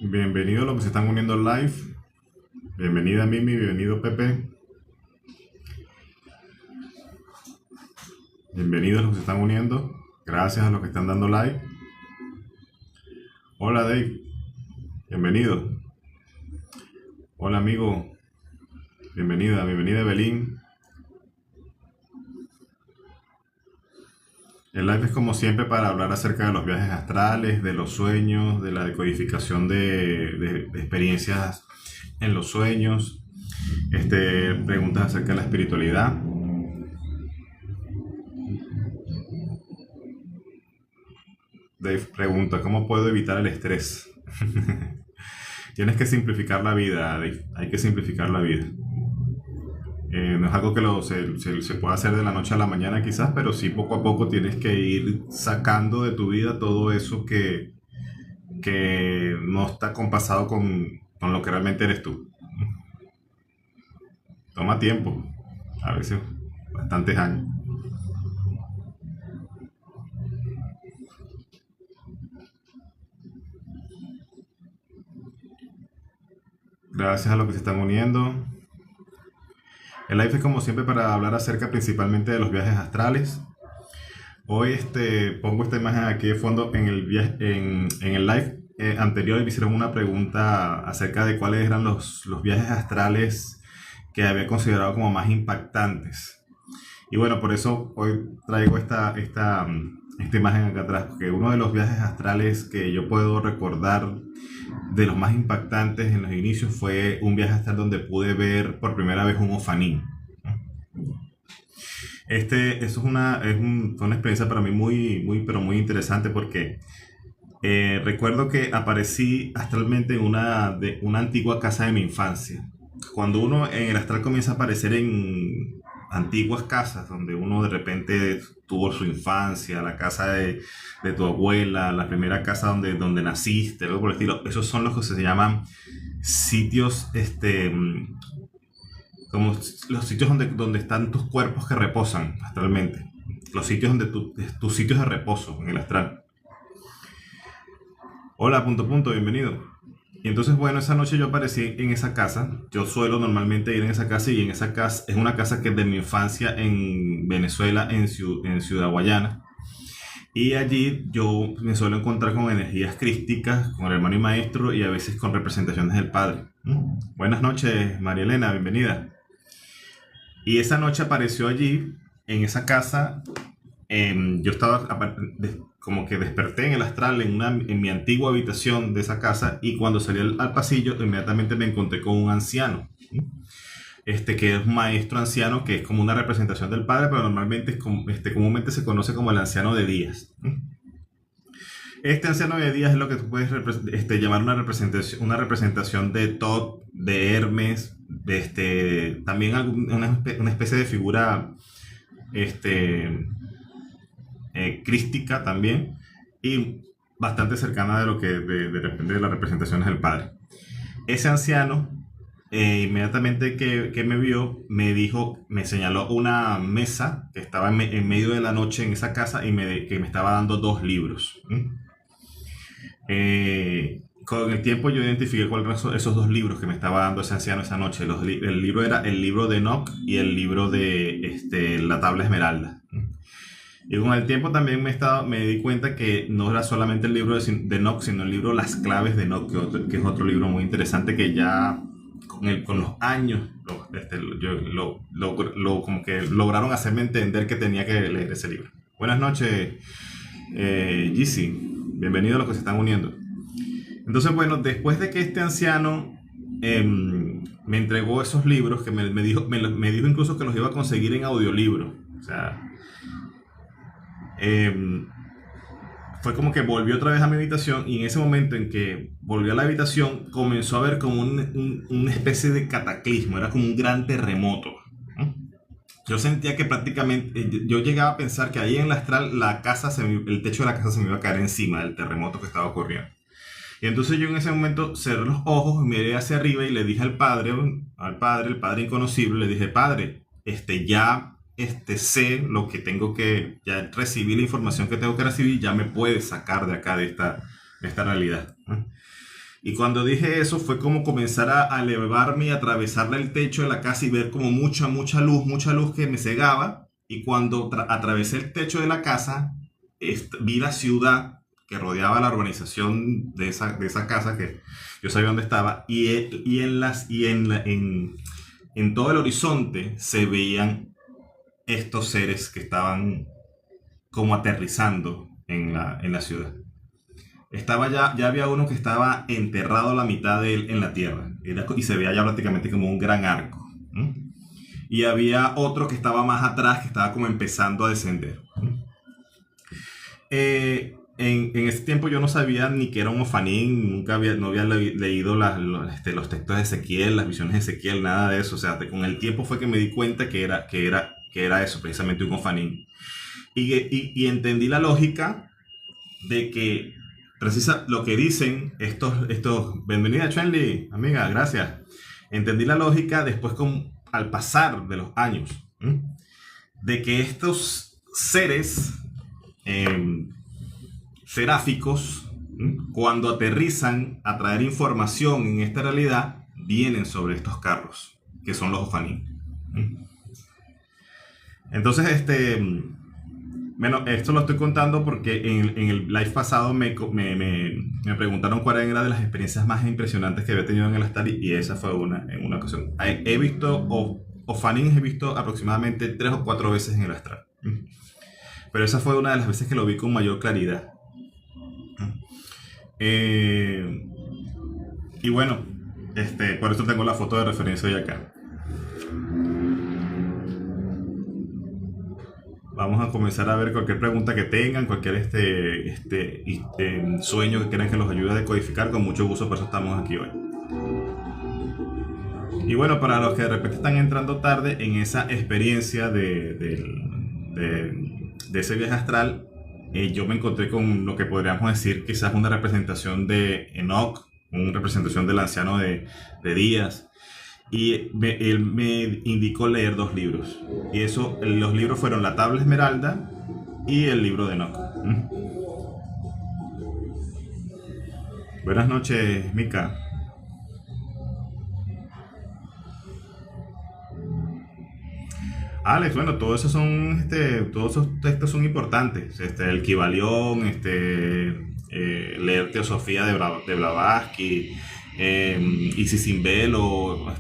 Bienvenidos los que se están uniendo al live. Bienvenida Mimi, bienvenido Pepe. Bienvenidos los que se están uniendo. Gracias a los que están dando like. Hola Dave, bienvenido. Hola amigo, bienvenida Evelyn. El live es como siempre para hablar acerca de los viajes astrales, de los sueños, de la decodificación de experiencias en los sueños, preguntas acerca de la espiritualidad. Dave pregunta, ¿cómo puedo evitar el estrés? Tienes que simplificar la vida, Dave. Hay que simplificar la vida. No es algo que se pueda hacer de la noche a la mañana quizás, pero sí poco a poco tienes que ir sacando de tu vida todo eso que no está compasado con lo que realmente eres tú. Toma tiempo, a veces bastantes años. Gracias a los que se están uniendo. El live es como siempre para hablar acerca principalmente de los viajes astrales. Hoy pongo esta imagen aquí de fondo en en el live anterior me hicieron una pregunta acerca de cuáles eran los viajes astrales que había considerado como más impactantes. Y bueno, por eso hoy traigo esta imagen acá atrás, porque uno de los viajes astrales que yo puedo recordar de los más impactantes en los inicios fue un viaje astral donde pude ver por primera vez un ofanín. Fue una experiencia para mí pero muy interesante porque recuerdo que aparecí astralmente en una antigua casa de mi infancia. Cuando uno en el astral comienza a aparecer en antiguas casas donde uno de repente tuvo su infancia, la casa de tu abuela, la primera casa donde naciste, algo por el estilo, esos son los que se llaman sitios, como los sitios donde están tus cuerpos que reposan astralmente, los sitios tus sitios de reposo en el astral. Hola, bienvenido. Y entonces, bueno, esa noche yo aparecí en esa casa. Yo suelo normalmente ir en esa casa y en esa casa es una casa que es de mi infancia en Venezuela, en Ciudad Guayana. Y allí yo me suelo encontrar con energías crísticas, con el hermano y maestro y a veces con representaciones del Padre. Buenas noches, María Elena, bienvenida. Y esa noche apareció allí, en esa casa. Yo estaba como que desperté en el astral en mi antigua habitación de esa casa y cuando salí al pasillo inmediatamente me encontré con un anciano, que es un maestro anciano que es como una representación del padre, pero normalmente comúnmente se conoce como el anciano de Días. Este anciano de Días es lo que tú puedes llamar una representación de Thoth, de Hermes, también una especie de figura crística también y bastante cercana de lo que de repente de las representaciones del padre. Ese anciano inmediatamente que me vio me señaló una mesa que estaba en medio de la noche en esa casa y que me estaba dando dos libros. Con el tiempo yo identifiqué cuáles eran esos dos libros que me estaba dando ese anciano esa noche. El libro era el libro de Enoch y el libro de la tabla esmeralda. Y con el tiempo también me di cuenta que no era solamente el libro de Enoch, sino el libro Las Claves de Enoch, que es otro libro muy interesante que ya con los años como que lograron hacerme entender que tenía que leer ese libro. Buenas noches, GC. Bienvenidos a los que se están uniendo. Entonces, bueno, después de que este anciano me entregó esos libros, que me dijo incluso que los iba a conseguir en audiolibro. O sea, fue como que volvió otra vez a mi habitación y en ese momento en que volvió a la habitación comenzó a ver como una especie de cataclismo, era como un gran terremoto. Yo sentía que prácticamente, yo llegaba a pensar que ahí en la astral el techo de la casa se me iba a caer encima del terremoto que estaba ocurriendo. Y entonces yo en ese momento cerré los ojos, miré hacia arriba y le dije al padre, el padre inconocible, le dije, padre, ya sé lo que tengo que, ya recibí la información que tengo que recibir, ya me puede sacar de acá de esta realidad. Y cuando dije eso fue como comenzar a elevarme y atravesar el techo de la casa y ver como mucha luz que me cegaba. Y cuando atravesé el techo de la casa, vi la ciudad que rodeaba la urbanización de esa casa que yo sabía dónde estaba. En todo el horizonte se veían estos seres que estaban como aterrizando en la ciudad. Ya había uno que estaba enterrado a la mitad de él en la tierra. Y se veía ya prácticamente como un gran arco. ¿No? Y había otro que estaba más atrás, que estaba como empezando a descender. En ese tiempo yo no sabía ni que era un ofanín, no había leído los textos de Ezequiel, las visiones de Ezequiel, nada de eso. O sea, con el tiempo fue que me di cuenta que era eso, precisamente un ofanín. Y entendí la lógica de que lo que dicen bienvenida Chenli, amiga, gracias. Entendí la lógica después al pasar de los años, ¿m? De que estos seres seráficos, cuando aterrizan a traer información en esta realidad, vienen sobre estos carros, que son los Ofanim. Entonces, bueno, esto lo estoy contando porque en el live pasado me preguntaron cuál era de las experiencias más impresionantes que había tenido en el Astral y esa fue en una ocasión. He visto, Ofanim he visto aproximadamente 3 o 4 veces en el Astral. Pero esa fue una de las veces que lo vi con mayor claridad. Y bueno, por eso tengo la foto de referencia hoy acá. Vamos a comenzar a ver cualquier pregunta que tengan, cualquier sueño que quieran que los ayude a decodificar, con mucho gusto, por eso estamos aquí hoy. Y bueno, para los que de repente están entrando tarde en esa experiencia de ese viaje astral, yo me encontré con lo que podríamos decir quizás una representación de Enoch, una representación del anciano de Días. Y él me indicó leer 2 libros. Y los libros fueron La Tabla Esmeralda y el libro de Enoch. Buenas noches, Mika. Alex, bueno, todos esos textos son importantes. El Kybalión, leer Teosofía de Blavatsky, Isis sin velo,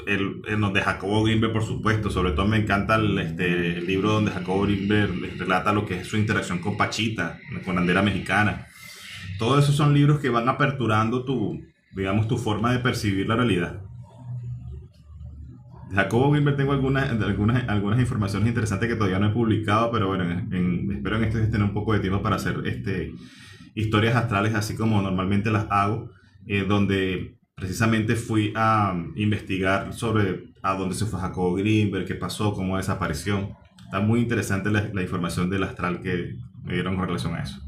el de Jacobo Greenberg, por supuesto. Sobre todo me encanta el libro donde Jacobo Greenberg relata lo que es su interacción con Pachita, con la bandera mexicana. Todos esos son libros que van aperturando tu forma de percibir la realidad. Jacobo Greenberg tengo algunas informaciones interesantes que todavía no he publicado, pero bueno, espero en tener un poco de tiempo para hacer historias astrales así como normalmente las hago, donde precisamente fui a investigar sobre a dónde se fue Jacobo Greenberg, qué pasó, cómo desapareció. Está muy interesante la información del astral que me dieron con relación a eso.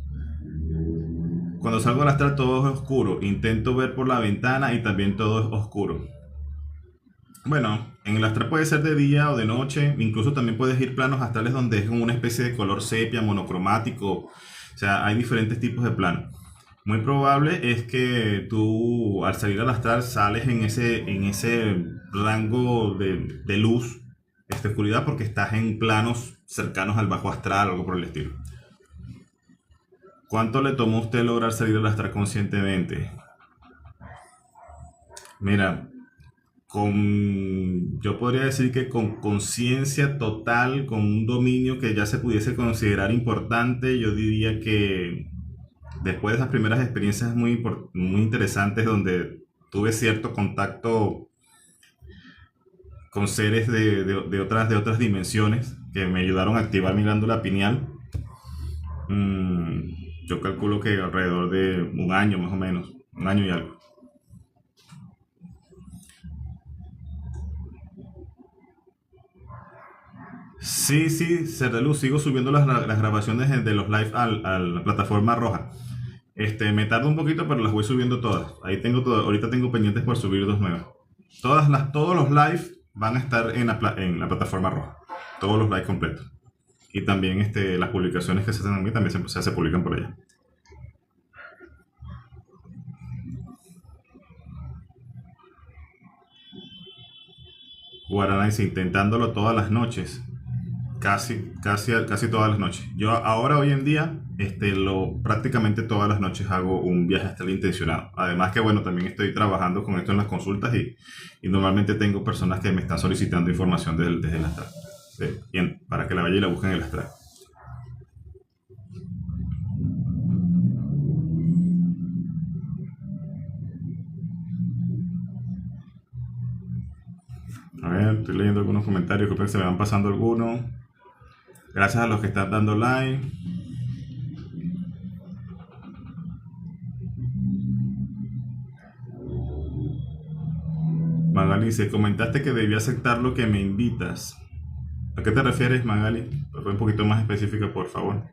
Cuando salgo del astral todo es oscuro, intento ver por la ventana y también todo es oscuro. Bueno, en el astral puede ser de día o de noche, incluso también puedes ir planos astrales donde es una especie de color sepia, monocromático, o sea, hay diferentes tipos de planos. Muy probable es que tú al salir al astral sales en ese rango de luz, oscuridad, porque estás en planos cercanos al bajo astral o algo por el estilo. ¿Cuánto le tomó a usted lograr salir al astral conscientemente? Mira, yo podría decir que con conciencia total, con un dominio que ya se pudiese considerar importante, yo diría que después de esas primeras experiencias muy interesantes donde tuve cierto contacto con seres de otras dimensiones que me ayudaron a activar mi glándula pineal, yo calculo que alrededor de un año más o menos, un año y algo. Sí, Ser de Luz, sigo subiendo las grabaciones de los live a la plataforma roja. Me tarda un poquito, pero las voy subiendo todas. Ahorita tengo pendientes por subir 2 nuevas. Todos los live van a estar en la plataforma roja. Todos los live completos. Y también las publicaciones que se hacen a mí también se publican por allá. Guaraná dice, intentándolo todas las noches. Casi todas las noches. Yo ahora, hoy en día, prácticamente todas las noches hago un viaje astral intencionado. Además que, bueno, también estoy trabajando con esto en las consultas y normalmente tengo personas que me están solicitando información desde el astral. Bien, para que la vaya y la busquen en el astral. A ver, estoy leyendo algunos comentarios que se me van pasando algunos. Gracias a los que están dando like. Magali dice, comentaste que debí aceptar lo que me invitas. ¿A qué te refieres, Magali? Fue un poquito más específica, por favor.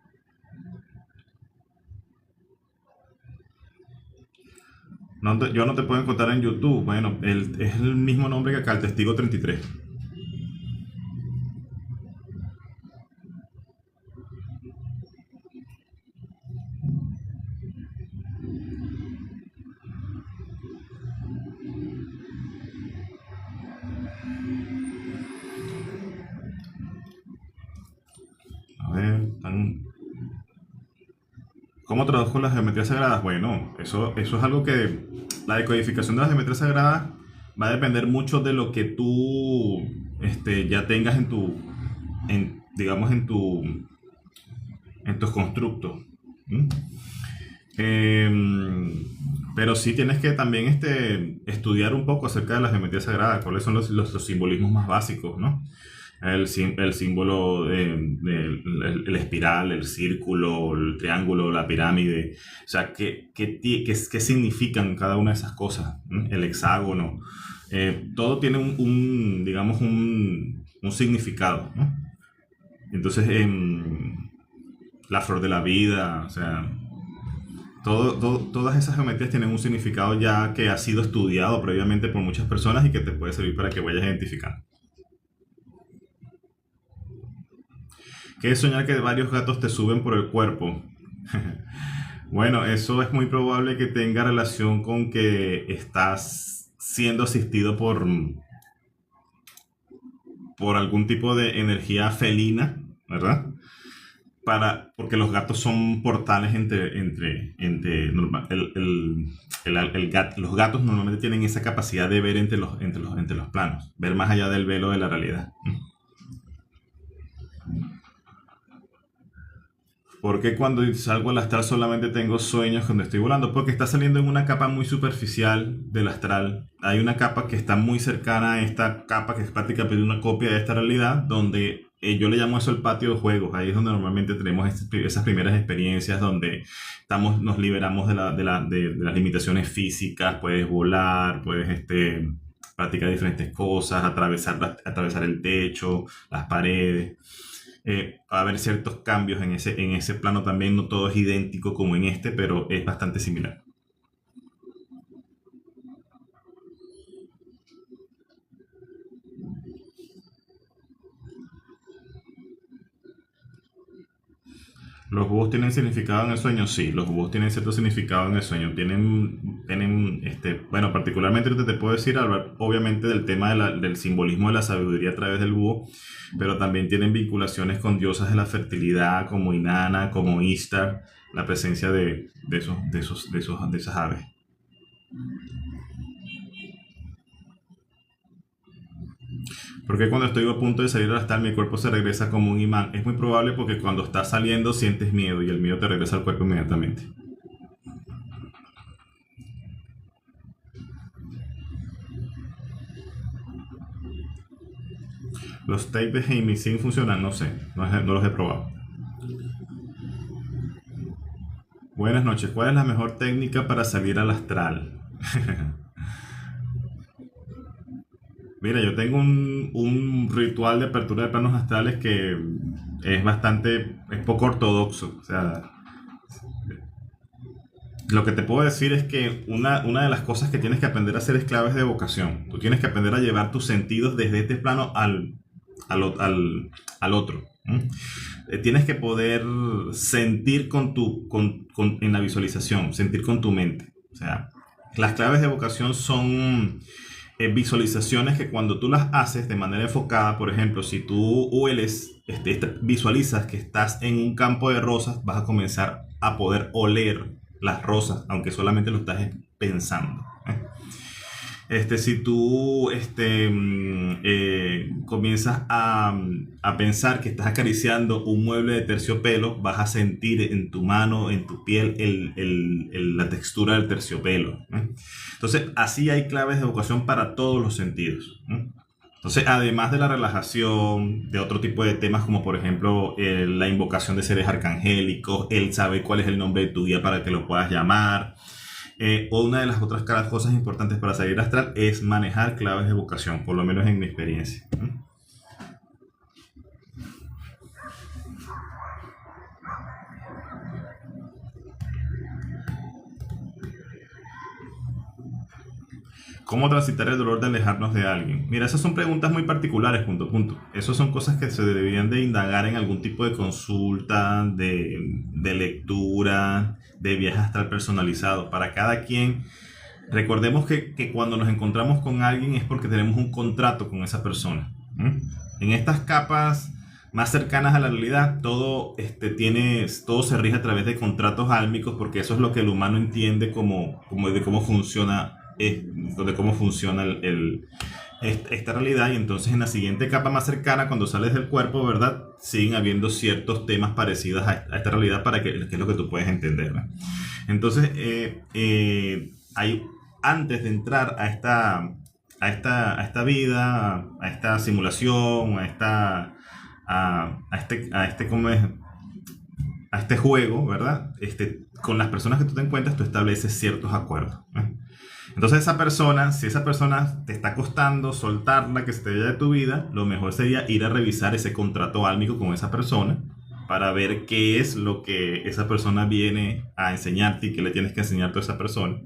Yo no te puedo encontrar en YouTube. Bueno, es el mismo nombre que acá, el Testigo 33. A ver, ¿cómo traduzco las geometrías sagradas? Bueno, eso es algo que la decodificación de las geometrías sagradas va a depender mucho de lo que tú ya tengas digamos, en tus constructos. ¿Mm? Pero sí tienes que también estudiar un poco acerca de la geometría sagrada, cuáles son los simbolismos más básicos, ¿no? El símbolo el espiral, el círculo, el triángulo, la pirámide. O sea, ¿qué significan cada una de esas cosas? ¿Mm? El hexágono. Todo tiene digamos, un significado, ¿no? Entonces, la flor de la vida, o sea, todas esas geometrías tienen un significado ya que ha sido estudiado previamente por muchas personas y que te puede servir para que vayas identificando. ¿Qué es soñar que varios gatos te suben por el cuerpo? Bueno, eso es muy probable que tenga relación con que estás siendo asistido por algún tipo de energía felina, ¿verdad? Porque los gatos son portales los gatos normalmente tienen esa capacidad de ver entre los planos, ver más allá del velo de la realidad. ¿Por qué cuando salgo al astral solamente tengo sueños cuando estoy volando? Porque está saliendo en una capa muy superficial del astral. Hay una capa que está muy cercana a esta capa que es prácticamente una copia de esta realidad, donde yo le llamo eso el patio de juegos. Ahí es donde normalmente tenemos esas primeras experiencias donde nos liberamos de las limitaciones físicas. Puedes volar, puedes practicar diferentes cosas, atravesar el techo, las paredes. Va a haber ciertos cambios en ese plano también, no todo es idéntico como en pero es bastante similar. ¿Los búhos tienen significado en el sueño? Sí, los búhos tienen cierto significado en el sueño. Bueno, particularmente te puedo decir, hablar obviamente del tema del simbolismo de la sabiduría a través del búho, pero también tienen vinculaciones con diosas de la fertilidad, como Inanna, como Ishtar, la presencia de esas aves. Porque cuando estoy a punto de salir al astral mi cuerpo se regresa como un imán? Es muy probable porque cuando estás saliendo sientes miedo y el miedo te regresa al cuerpo inmediatamente. Los tapes de Heimlich funcionan, no sé, no los he probado. Buenas noches, ¿cuál es la mejor técnica para salir al astral? Mira, yo tengo un ritual de apertura de planos astrales que es poco ortodoxo. O sea, lo que te puedo decir es que una de las cosas que tienes que aprender a hacer es claves de evocación. Tú tienes que aprender a llevar tus sentidos desde este plano al otro. Tienes que poder sentir en la visualización, sentir con tu mente. O sea, las claves de evocación son visualizaciones que cuando tú las haces de manera enfocada, por ejemplo, si tú hueles, visualizas que estás en un campo de rosas, vas a comenzar a poder oler las rosas, aunque solamente lo estás pensando. Si tú comienzas a pensar que estás acariciando un mueble de terciopelo, vas a sentir en tu mano, en tu piel, la textura del terciopelo. Entonces, así hay claves de evocación para todos los sentidos. Entonces, además de la relajación, de otro tipo de temas como por ejemplo la invocación de seres arcangélicos, él sabe cuál es el nombre de tu guía para que lo puedas llamar. O una de las otras cosas importantes para salir astral es manejar claves de evocación, por lo menos en mi experiencia. ¿Cómo transitar el dolor de alejarnos de alguien? Mira, esas son preguntas muy particulares, punto a punto. Esas son cosas que se deberían de indagar en algún tipo de consulta, de lectura, de viaje astral personalizado. Para cada quien, recordemos que cuando nos encontramos con alguien es porque tenemos un contrato con esa persona. En estas capas más cercanas a la realidad, todo se rige a través de contratos álmicos, porque eso es lo que el humano entiende de cómo funciona esta realidad. Y entonces en la siguiente capa más cercana, cuando sales del cuerpo, ¿verdad?, siguen habiendo ciertos temas parecidos a esta realidad para que es lo que tú puedes entender, ¿no? Entonces antes de entrar a esta vida, a esta simulación, ¿cómo es?, a este juego, ¿verdad? Con las personas que tú te encuentras, tú estableces ciertos acuerdos, ¿eh? Entonces si esa persona te está costando soltarla, que se te vaya de tu vida, lo mejor sería ir a revisar ese contrato álmico con esa persona para ver qué es lo que esa persona viene a enseñarte y qué le tienes que enseñar a esa persona.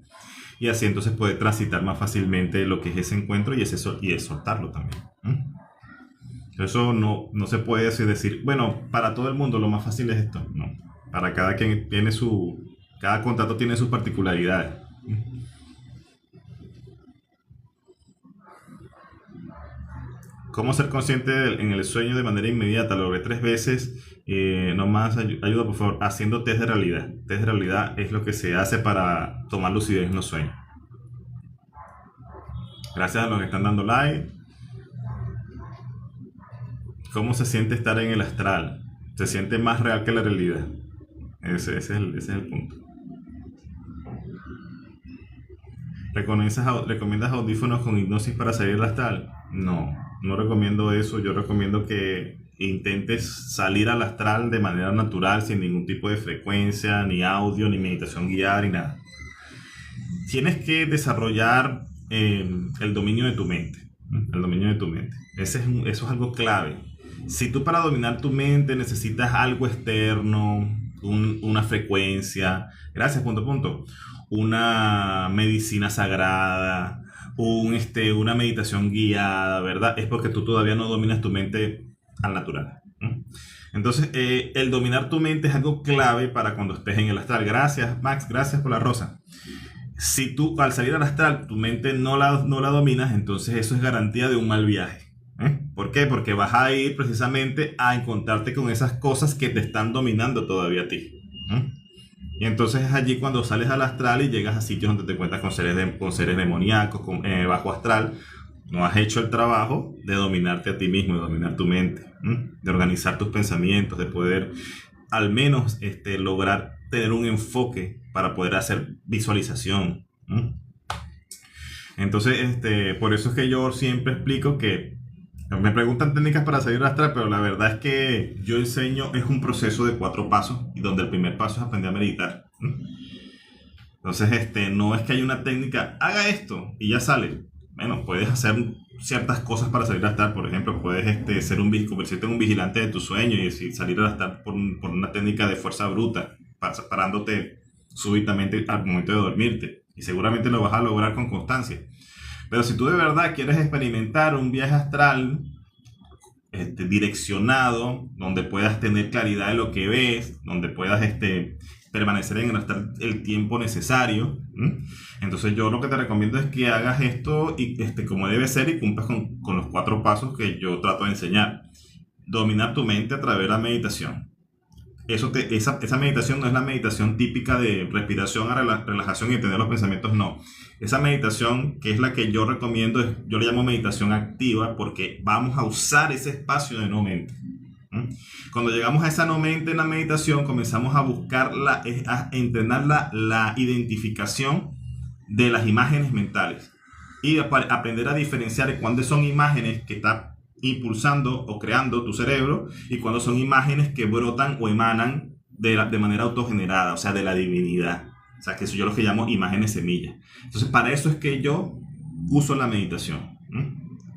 Y así entonces puede transitar más fácilmente lo que es ese encuentro y el soltarlo también. Eso no se puede decir, bueno, para todo el mundo lo más fácil es esto. No, para cada quien cada contrato tiene sus particularidades. ¿Cómo ser consciente en el sueño de manera inmediata? Lo logré 3 veces. No más ayuda, por favor, haciendo test de realidad. Test de realidad es lo que se hace para tomar lucidez en los sueños. Gracias a los que están dando like. ¿Cómo se siente estar en el astral? Se siente más real que la realidad. Ese es el punto. ¿Recomiendas audífonos con hipnosis para salir del astral? No recomiendo eso. Yo recomiendo que intentes salir al astral de manera natural, sin ningún tipo de frecuencia, ni audio, ni meditación guiada, ni nada. Tienes que desarrollar el dominio de tu mente. El dominio de tu mente. Eso es algo clave. Si tú para dominar tu mente necesitas algo externo, una frecuencia, gracias, punto, una medicina sagrada, una meditación guiada, ¿verdad?, es porque tú todavía no dominas tu mente al natural. Entonces, el dominar tu mente es algo clave para cuando estés en el astral. Gracias, Max, gracias por la rosa. Si tú al salir al astral tu mente no la dominas, entonces eso es garantía de un mal viaje. ¿Por qué? Porque vas a ir precisamente a encontrarte con esas cosas que te están dominando todavía a ti. Y entonces es allí cuando sales al astral y llegas a sitios donde te encuentras con seres demoníacos, bajo astral. No has hecho el trabajo de dominarte a ti mismo, de dominar tu mente, de organizar tus pensamientos, de poder al menos lograr tener un enfoque para poder hacer visualización. Entonces, por eso es que yo siempre explico que me preguntan técnicas para salir astral, pero la verdad es que yo enseño, es un proceso de 4 pasos, y donde el primer paso es aprender a meditar. Entonces, no es que haya una técnica, haga esto y ya sale. Bueno, puedes hacer ciertas cosas para salir astral. Por ejemplo, puedes convertirte en un vigilante de tu sueño y salir astral por una técnica de fuerza bruta, parándote súbitamente al momento de dormirte. Y seguramente lo vas a lograr con constancia. Pero si tú de verdad quieres experimentar un viaje astral direccionado, donde puedas tener claridad de lo que ves, donde puedas permanecer en el astral el tiempo necesario. Entonces yo lo que te recomiendo es que hagas esto y, como debe ser, y cumplas con los 4 pasos que yo trato de enseñar. Dominar tu mente a través de la meditación. Esa meditación no es la meditación típica de respiración a relajación y tener los pensamientos, no. Esa meditación, que es la que yo recomiendo, yo le llamo meditación activa, porque vamos a usar ese espacio de no mente. Cuando llegamos a esa no mente en la meditación, comenzamos a buscar, a entrenar la identificación de las imágenes mentales y aprender a diferenciar cuándo son imágenes que está impulsando o creando tu cerebro y cuando son imágenes que brotan o emanan de manera autogenerada, o sea, de la divinidad. O sea, que eso yo lo que llamo imágenes semillas. Entonces, para eso es que yo uso la meditación.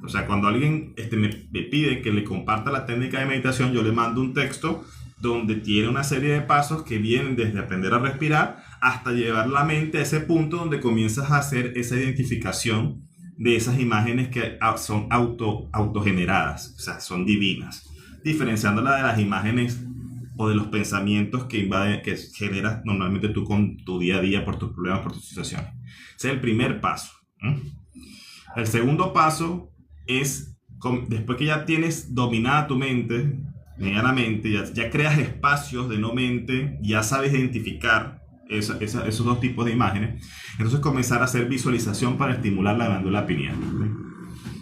O sea, cuando alguien me pide que le comparta la técnica de meditación, yo le mando un texto donde tiene una serie de pasos que vienen desde aprender a respirar hasta llevar la mente a ese punto donde comienzas a hacer esa identificación de esas imágenes que son autogeneradas, o sea, son divinas, diferenciándola de las imágenes o de los pensamientos que generas normalmente tú con tu día a día por tus problemas, por tus situaciones. Ese es el primer paso. El segundo paso es, después que ya tienes dominada tu mente, medianamente, ya creas espacios de no mente, ya sabes identificar esos 2 tipos de imágenes, entonces comenzar a hacer visualización para estimular la glándula pineal.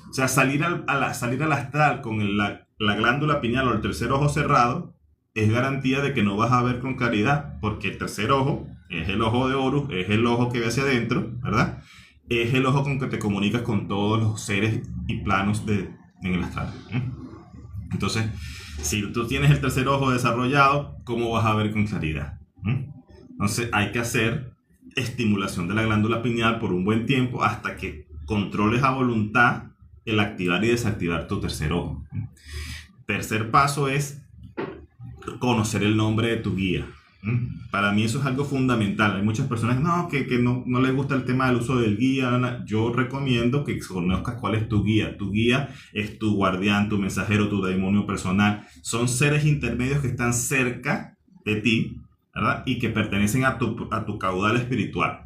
O sea, salir al astral con la glándula pineal o el tercer ojo cerrado es garantía de que no vas a ver con claridad, porque el tercer ojo es el ojo de Horus, es el ojo que ve hacia adentro, ¿verdad? Es el ojo con que te comunicas con todos los seres y planos en el astral. Entonces, si tú tienes el tercer ojo desarrollado, ¿cómo vas a ver con claridad? Entonces hay que hacer estimulación de la glándula pineal por un buen tiempo hasta que controles a voluntad el activar y desactivar tu tercer ojo. Tercer paso es conocer el nombre de tu guía. Para mí eso es algo fundamental. Hay muchas personas que no les gusta el tema del uso del guía. Yo recomiendo que conozcas cuál es tu guía. Tu guía es tu guardián, tu mensajero, tu demonio personal. Son seres intermedios que están cerca de ti, ¿verdad? Y que pertenecen a tu caudal espiritual.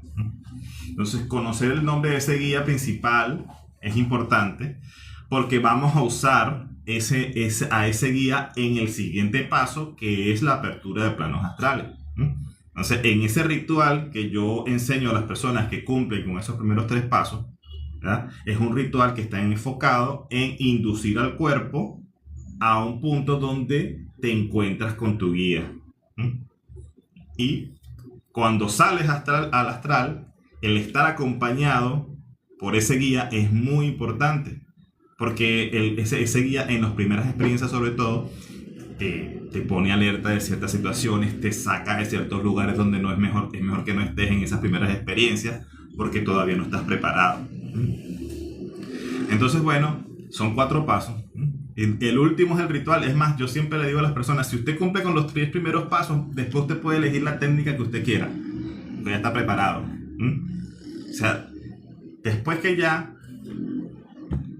Entonces, conocer el nombre de ese guía principal es importante porque vamos a usar a ese guía en el siguiente paso, que es la apertura de planos astrales. Entonces, en ese ritual que yo enseño a las personas que cumplen con esos primeros 3 pasos, ¿verdad? Es un ritual que está enfocado en inducir al cuerpo a un punto donde te encuentras con tu guía. Y cuando sales al astral, el estar acompañado por ese guía es muy importante, porque ese guía en las primeras experiencias sobre todo te pone alerta de ciertas situaciones, te saca de ciertos lugares donde es mejor que no estés en esas primeras experiencias porque todavía no estás preparado. Entonces, bueno, son 4 pasos. El último es el ritual. Es más, yo siempre le digo a las personas, si usted cumple con los 3 primeros pasos, después usted puede elegir la técnica que usted quiera, porque ya está preparado. O sea, después que ya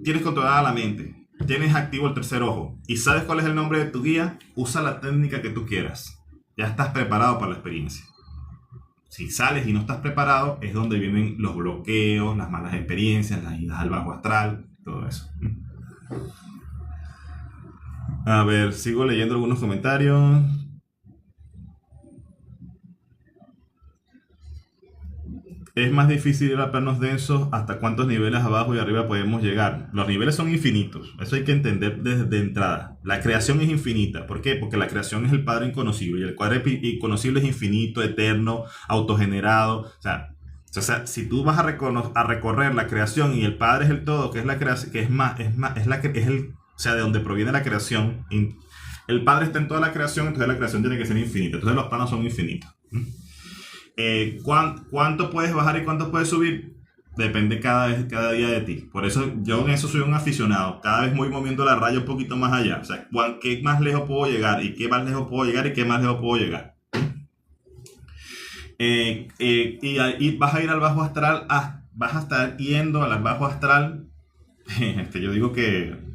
tienes controlada la mente, tienes activo el tercer ojo y sabes cuál es el nombre de tu guía, usa la técnica que tú quieras. Ya estás preparado para la experiencia. Si sales y no estás preparado, es donde vienen los bloqueos, las malas experiencias, las idas al bajo astral, todo eso. A ver, sigo leyendo algunos comentarios. Es más difícil ir a planos densos. ¿Hasta cuántos niveles abajo y arriba podemos llegar? Los niveles son infinitos. Eso hay que entender desde entrada. La creación es infinita. ¿Por qué? Porque la creación es el Padre inconocible. Y el Padre inconocible es infinito, eterno, autogenerado. O sea, si tú vas a recorrer la creación y el Padre es el todo, que es la creación, que o sea, de donde proviene la creación. El Padre está en toda la creación, entonces la creación tiene que ser infinita. Entonces los planos son infinitos. ¿Cuánto puedes bajar y cuánto puedes subir? Depende cada día de ti. Por eso yo en eso soy un aficionado. Cada vez voy moviendo la raya un poquito más allá. O sea, ¿qué más lejos puedo llegar? ¿Y qué más lejos puedo llegar? ¿Y qué más lejos puedo llegar? Y vas a ir al bajo astral. Vas a estar yendo al bajo astral. Yo digo que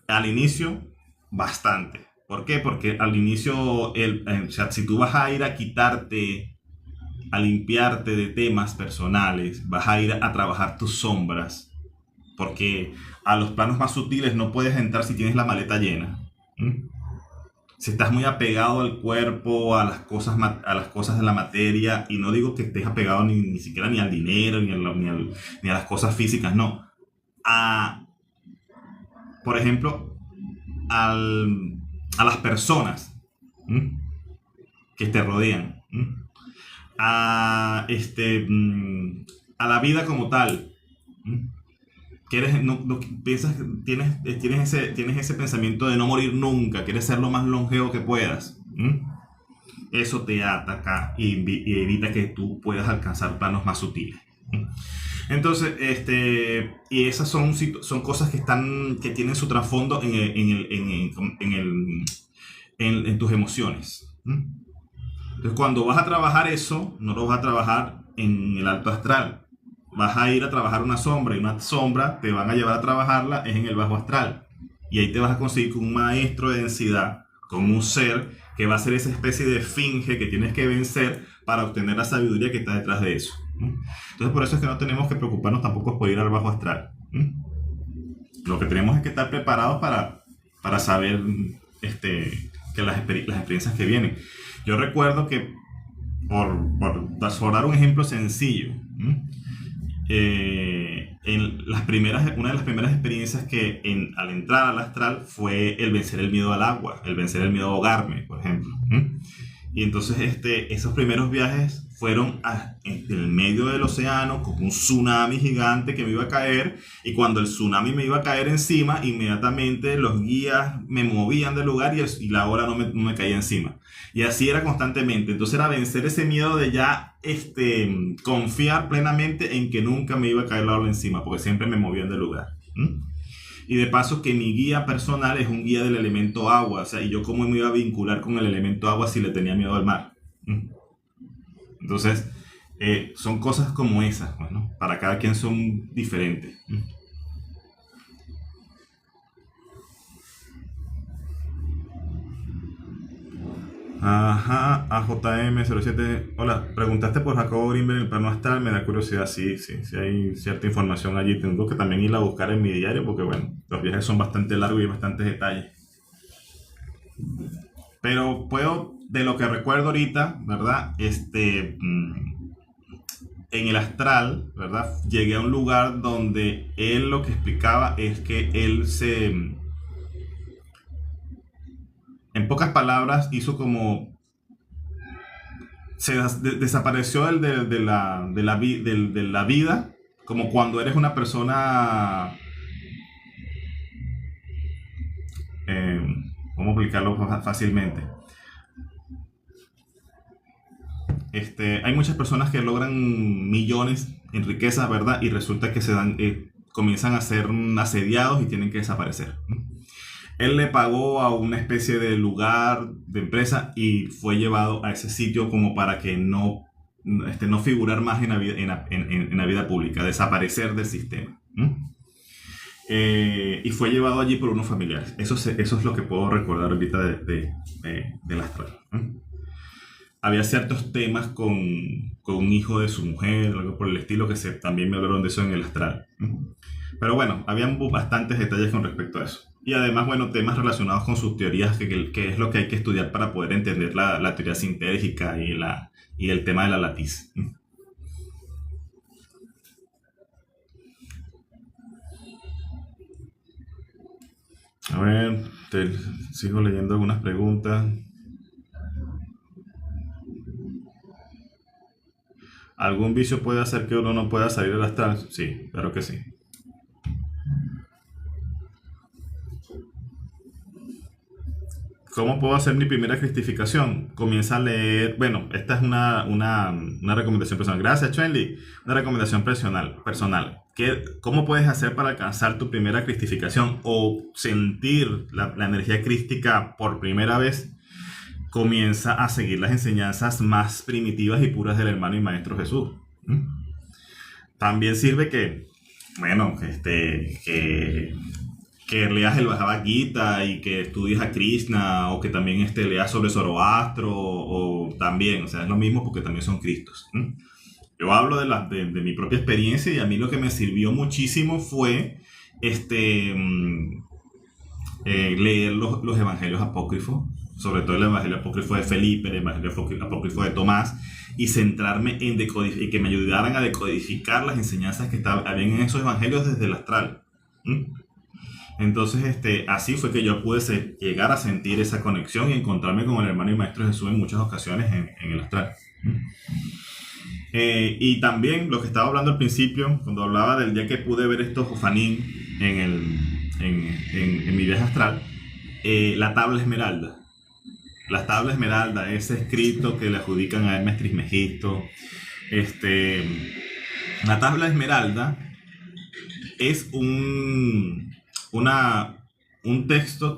al inicio, bastante. ¿Por qué? Porque al inicio, o sea, si tú vas a ir a quitarte a limpiarte de temas personales, vas a ir a trabajar tus sombras, porque a los planos más sutiles no puedes entrar si tienes la maleta llena. ¿Mm? Si estás muy apegado al cuerpo, a las cosas de la materia, y no digo que estés apegado ni siquiera ni al dinero, ni a las cosas físicas, no. A, por ejemplo, a las personas, ¿m? Que te rodean, ¿m? A la vida como tal. ¿M? Piensas, tienes ese pensamiento de no morir nunca, quieres ser lo más longevo que puedas. ¿M? Eso te ataca y evita que tú puedas alcanzar planos más sutiles. ¿M? Entonces, y esas son cosas que tienen su trasfondo en tus emociones. ¿M? Entonces, cuando vas a trabajar eso, no lo vas a trabajar en el alto astral. Vas a ir a trabajar una sombra, y una sombra te van a llevar a trabajarla es en el bajo astral. Y ahí te vas a conseguir con un maestro de densidad, con un ser que va a ser esa especie de esfinge que tienes que vencer para obtener la sabiduría que está detrás de eso. Entonces, por eso es que no tenemos que preocuparnos tampoco por ir al bajo astral. Lo que tenemos es que estar preparados para saber que las experiencias que vienen. Yo recuerdo que, por dar un ejemplo sencillo, una de las primeras experiencias al entrar al astral fue el vencer el miedo al agua, el vencer el miedo a ahogarme, por ejemplo. Y entonces esos primeros viajes fueron en el medio del océano con un tsunami gigante que me iba a caer, y cuando el tsunami me iba a caer encima, inmediatamente los guías me movían del lugar y la ola no me caía encima. Y así era constantemente. Entonces era vencer ese miedo de ya confiar plenamente en que nunca me iba a caer la ola encima, porque siempre me movían del lugar. Y de paso que mi guía personal es un guía del elemento agua. O sea, y yo cómo me iba a vincular con el elemento agua si le tenía miedo al mar. Entonces, son cosas como esas, ¿no? Para cada quien son diferentes. Ajá, AJM07. Hola, preguntaste por Jacobo Greenberg en el plano astral. Me da curiosidad, sí, hay cierta información allí. Tengo que también ir a buscar en mi diario porque, bueno, los viajes son bastante largos y hay bastantes detalles. Pero de lo que recuerdo ahorita, ¿verdad? En el astral, ¿verdad? Llegué a un lugar donde él lo que explicaba es que él en pocas palabras, hizo como desapareció de la vida, como cuando eres una persona, ¿cómo explicarlo fácilmente? Hay muchas personas que logran millones en riqueza, ¿verdad? Y resulta que comienzan a ser asediados y tienen que desaparecer. Él le pagó a una especie de lugar, de empresa, y fue llevado a ese sitio como para que no figurar más en la vida pública, desaparecer del sistema. Y fue llevado allí por unos familiares. Eso es lo que puedo recordar ahorita del astral. Había ciertos temas con un hijo de su mujer, algo por el estilo, que también me hablaron de eso en el astral. Pero bueno, habían bastantes detalles con respecto a eso. Y además, bueno, temas relacionados con sus teorías, que es lo que hay que estudiar para poder entender la teoría sintérgica y el tema de la latiz. A ver, sigo leyendo algunas preguntas. ¿Algún vicio puede hacer que uno no pueda salir del astral? Sí, claro que sí. ¿Cómo puedo hacer mi primera cristificación? Comienza a leer. Bueno, esta es una recomendación personal. Gracias, Chenly. Una recomendación personal. ¿Cómo puedes hacer para alcanzar tu primera cristificación o sentir la energía crística por primera vez? Comienza a seguir las enseñanzas más primitivas y puras del hermano y maestro Jesús. También sirve que que leas el Bhagavad Gita y que estudies a Krishna, o que también leas sobre Zoroastro, o también, o sea, es lo mismo porque también son Cristos. Yo hablo de mi propia experiencia, y a mí lo que me sirvió muchísimo fue este, mm, leer los evangelios apócrifos, sobre todo el evangelio apócrifo de Felipe, el evangelio apócrifo de Tomás, y centrarme en decodificar, y que me ayudaran a decodificar las enseñanzas que habían en esos evangelios desde el astral. Entonces, así fue que yo pude llegar a sentir esa conexión y encontrarme con el hermano y maestro Jesús en muchas ocasiones en el astral. Y también lo que estaba hablando al principio, cuando hablaba del día que pude ver estos Jufanín en mi viaje astral, la tabla esmeralda. La tabla esmeralda, ese escrito que le adjudican a Hermes Trismegisto. La tabla esmeralda es un texto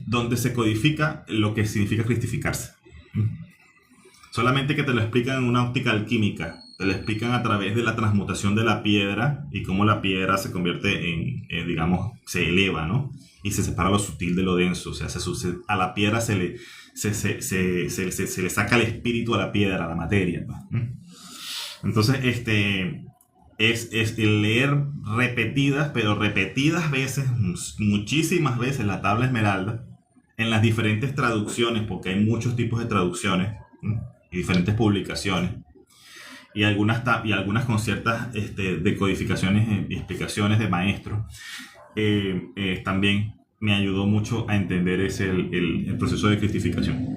donde se codifica lo que significa cristificarse. Solamente que te lo explican en una óptica alquímica. Te lo explican a través de la transmutación de la piedra y cómo la piedra se convierte digamos, se eleva, ¿no? Y se separa lo sutil de lo denso. O sea, a la piedra se le saca el espíritu a la piedra, a la materia. Entonces, es el leer pero repetidas veces, muchísimas veces, la tabla esmeralda en las diferentes traducciones, porque hay muchos tipos de traducciones y diferentes publicaciones, y algunas con ciertas decodificaciones y explicaciones de maestros. También me ayudó mucho a entender el proceso de cristificación.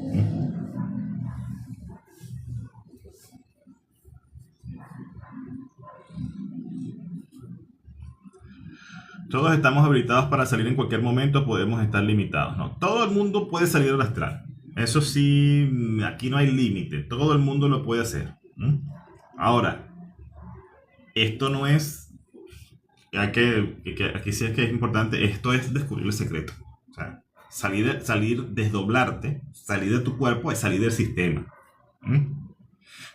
Todos estamos habilitados para salir en cualquier momento, podemos estar limitados, ¿no? Todo el mundo puede salir al astral. Eso sí, aquí no hay límite, todo el mundo lo puede hacer. Ahora, esto no es, aquí sí es que es importante, esto es descubrir el secreto. O sea, desdoblarte, salir de tu cuerpo es salir del sistema.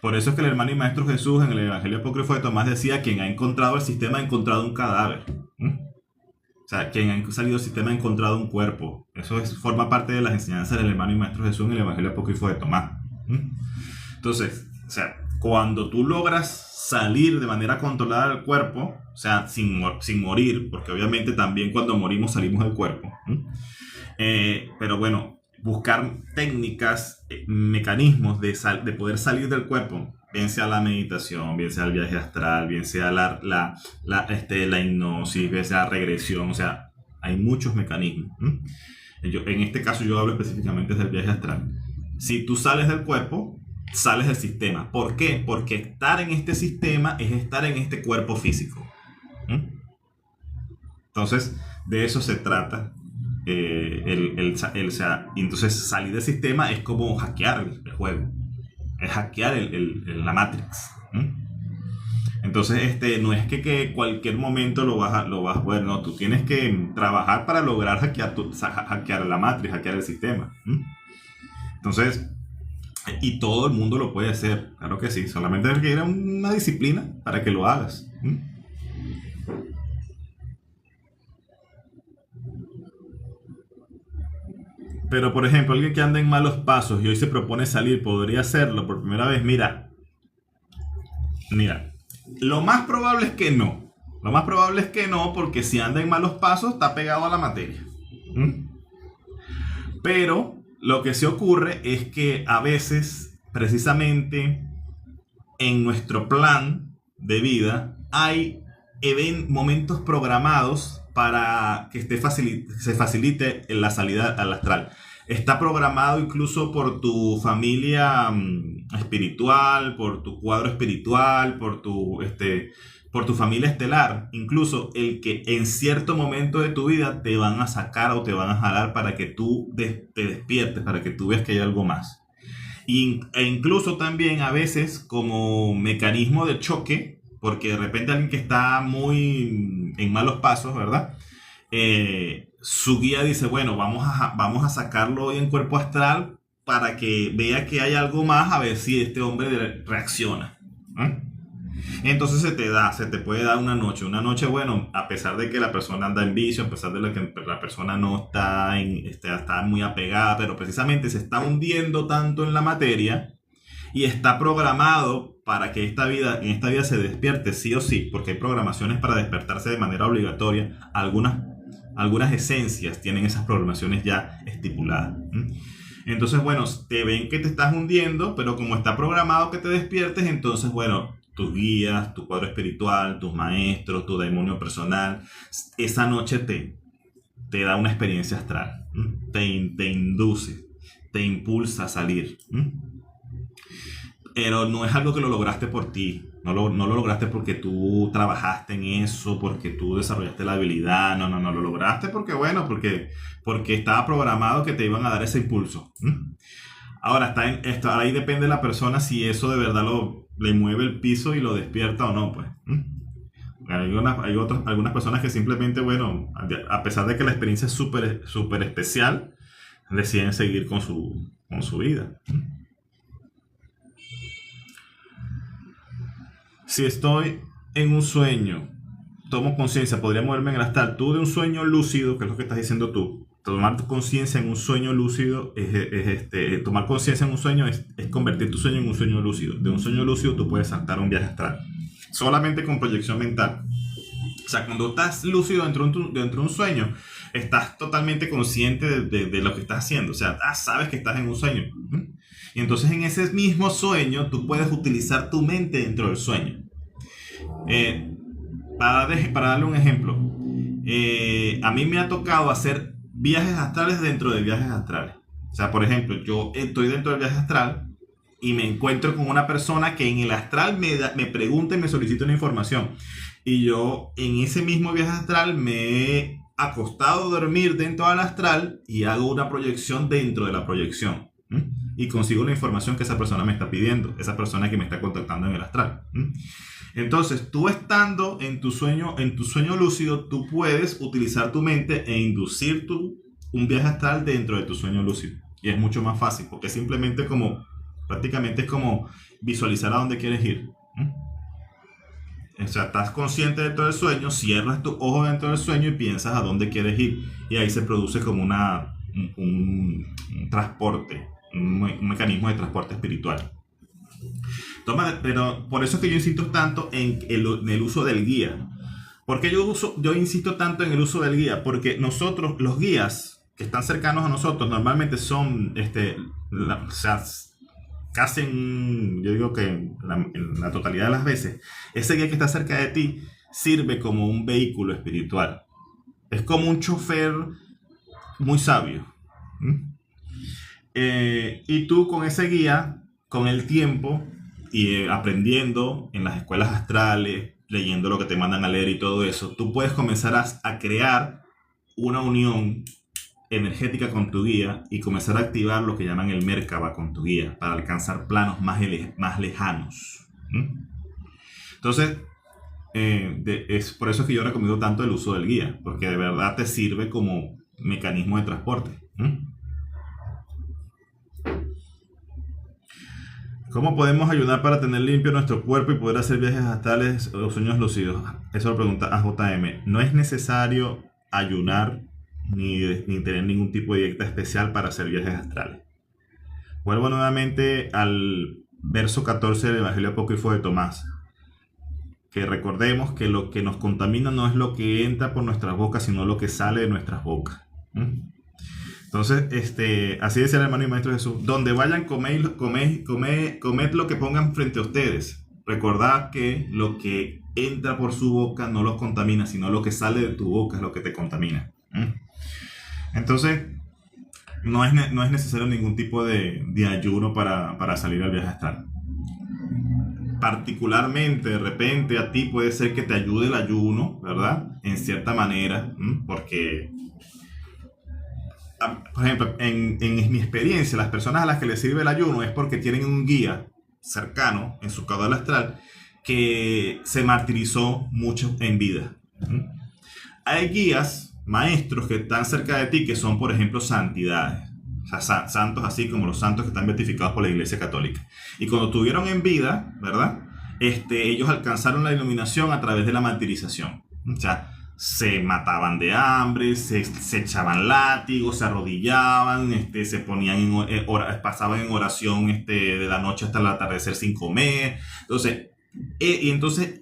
Por eso es que el hermano y maestro Jesús en el evangelio apócrifo de Tomás decía: quien ha encontrado el sistema ha encontrado un cadáver. O sea, quien ha salido del sistema ha encontrado un cuerpo. Eso forma parte de las enseñanzas del hermano y maestro Jesús en el evangelio apócrifo de Tomás. Entonces, o sea, cuando tú logras salir de manera controlada del cuerpo, o sea, sin morir, porque obviamente también cuando morimos salimos del cuerpo, pero bueno, buscar técnicas, mecanismos de poder salir del cuerpo, bien sea la meditación, bien sea el viaje astral, bien sea la hipnosis, bien sea la regresión, o sea, hay muchos mecanismos. En este caso yo hablo específicamente del viaje astral. Si tú sales del cuerpo, sales del sistema. ¿Por qué? Porque estar en este sistema es estar en este cuerpo físico. Entonces, de eso se trata. Entonces, salir del sistema es como hackear el juego. Es hackear la Matrix. Entonces, no es que cualquier momento lo vas a ver, no. Tú tienes que trabajar para lograr hackear la Matrix, hackear el sistema. Entonces, y todo el mundo lo puede hacer, claro que sí. Solamente requiere una disciplina para que lo hagas. Pero, por ejemplo, alguien que anda en malos pasos y hoy se propone salir, ¿podría hacerlo por primera vez? Mira, lo más probable es que no. Lo más probable es que no, porque si anda en malos pasos, está pegado a la materia. Pero lo que se ocurre es que a veces, precisamente, en nuestro plan de vida, hay momentos programados para que se facilite la salida al astral. Está programado incluso por tu familia espiritual, por tu cuadro espiritual, por tu familia estelar. Incluso el que en cierto momento de tu vida te van a sacar o te van a jalar para que tú te despiertes, para que tú veas que hay algo más. E incluso también a veces como mecanismo de choque, porque de repente alguien que está muy en malos pasos, ¿verdad? Su guía dice: bueno, vamos a sacarlo hoy en cuerpo astral para que vea que hay algo más, a ver si este hombre reacciona. Entonces se te puede dar una noche, bueno, a pesar de que la persona anda en vicio, a pesar de que la persona no está, está muy apegada, pero precisamente se está hundiendo tanto en la materia y está programado para que en esta vida se despierte sí o sí, porque hay programaciones para despertarse de manera obligatoria. Algunas esencias tienen esas programaciones ya estipuladas. Entonces, bueno, te ven que te estás hundiendo, pero como está programado que te despiertes, entonces, bueno, tus guías, tu cuadro espiritual, tus maestros, tu demonio personal, esa noche te da una experiencia astral, te induce, te impulsa a salir. Pero no es algo que lo lograste por ti. No lo lograste porque tú trabajaste en eso, porque tú desarrollaste la habilidad. No, lo lograste porque, bueno, porque estaba programado que te iban a dar ese impulso. Ahora, ahí depende de la persona si eso de verdad le mueve el piso y lo despierta o no, pues. Algunas personas que simplemente, bueno, a pesar de que la experiencia es súper especial, deciden seguir con su vida. Si estoy en un sueño, tomo conciencia, podría moverme en el astral. Tú de un sueño lúcido, que es lo que estás diciendo tú, tomar conciencia en un sueño lúcido, tomar conciencia en un sueño es convertir tu sueño en un sueño lúcido. De un sueño lúcido tú puedes saltar a un viaje astral, solamente con proyección mental. O sea, cuando estás lúcido dentro de un sueño, estás totalmente consciente de lo que estás haciendo. O sea, sabes que estás en un sueño. Y entonces en ese mismo sueño tú puedes utilizar tu mente dentro del sueño. Para darle un ejemplo, a mí me ha tocado hacer viajes astrales dentro de viajes astrales. O sea, por ejemplo, yo estoy dentro del viaje astral y me encuentro con una persona que en el astral me pregunta y me solicita una información. Y yo en ese mismo viaje astral me he acostado a dormir dentro del astral y hago una proyección dentro de la proyección. Y consigo la información que esa persona me está pidiendo, esa persona que me está contactando en el astral. Entonces, tú estando en tu sueño lúcido, tú puedes utilizar tu mente e inducir un viaje astral dentro de tu sueño lúcido. Y es mucho más fácil, porque prácticamente es como visualizar a dónde quieres ir. O sea, estás consciente de todo el sueño, cierras tu ojo dentro del sueño y piensas a dónde quieres ir. Y ahí se produce como un transporte, un mecanismo de transporte espiritual. Pero por eso es que yo insisto tanto en el uso del guía. ¿Por qué yo insisto tanto en el uso del guía? Porque nosotros, los guías que están cercanos a nosotros, normalmente son, o sea, casi yo digo que en la totalidad de las veces, ese guía que está cerca de ti sirve como un vehículo espiritual. Es como un chofer muy sabio. Y tú con ese guía, con el tiempo y aprendiendo en las escuelas astrales, leyendo lo que te mandan a leer y todo eso, tú puedes comenzar a crear una unión energética con tu guía y comenzar a activar lo que llaman el Merkaba con tu guía para alcanzar planos más lejanos. Entonces, es por eso que yo recomiendo tanto el uso del guía, porque de verdad te sirve como mecanismo de transporte. ¿Cómo podemos ayudar para tener limpio nuestro cuerpo y poder hacer viajes astrales o sueños lúcidos? Eso lo pregunta AJM. No es necesario ayunar ni tener ningún tipo de dieta especial para hacer viajes astrales. Vuelvo nuevamente al verso 14 del Evangelio Apócrifo de Tomás. Que recordemos que lo que nos contamina no es lo que entra por nuestras bocas, sino lo que sale de nuestras bocas. Entonces, así decía el hermano y maestro Jesús: donde vayan, comed lo que pongan frente a ustedes. Recordad que lo que entra por su boca no los contamina, sino lo que sale de tu boca es lo que te contamina. Entonces, no es necesario ningún tipo de ayuno para salir al viaje astral. Particularmente, de repente, a ti puede ser que te ayude el ayuno, ¿verdad? En cierta manera, porque... Por ejemplo, en mi experiencia, las personas a las que les sirve el ayuno es porque tienen un guía cercano en su caudal astral que se martirizó mucho en vida. Hay guías, maestros que están cerca de ti que son, por ejemplo, santidades. O sea, santos así como los santos que están beatificados por la Iglesia Católica. Y cuando estuvieron en vida, ¿verdad? ellos alcanzaron la iluminación a través de la martirización. O sea, se mataban de hambre, se echaban látigos, se arrodillaban, se ponían pasaban en oración de la noche hasta el atardecer sin comer. Entonces, y entonces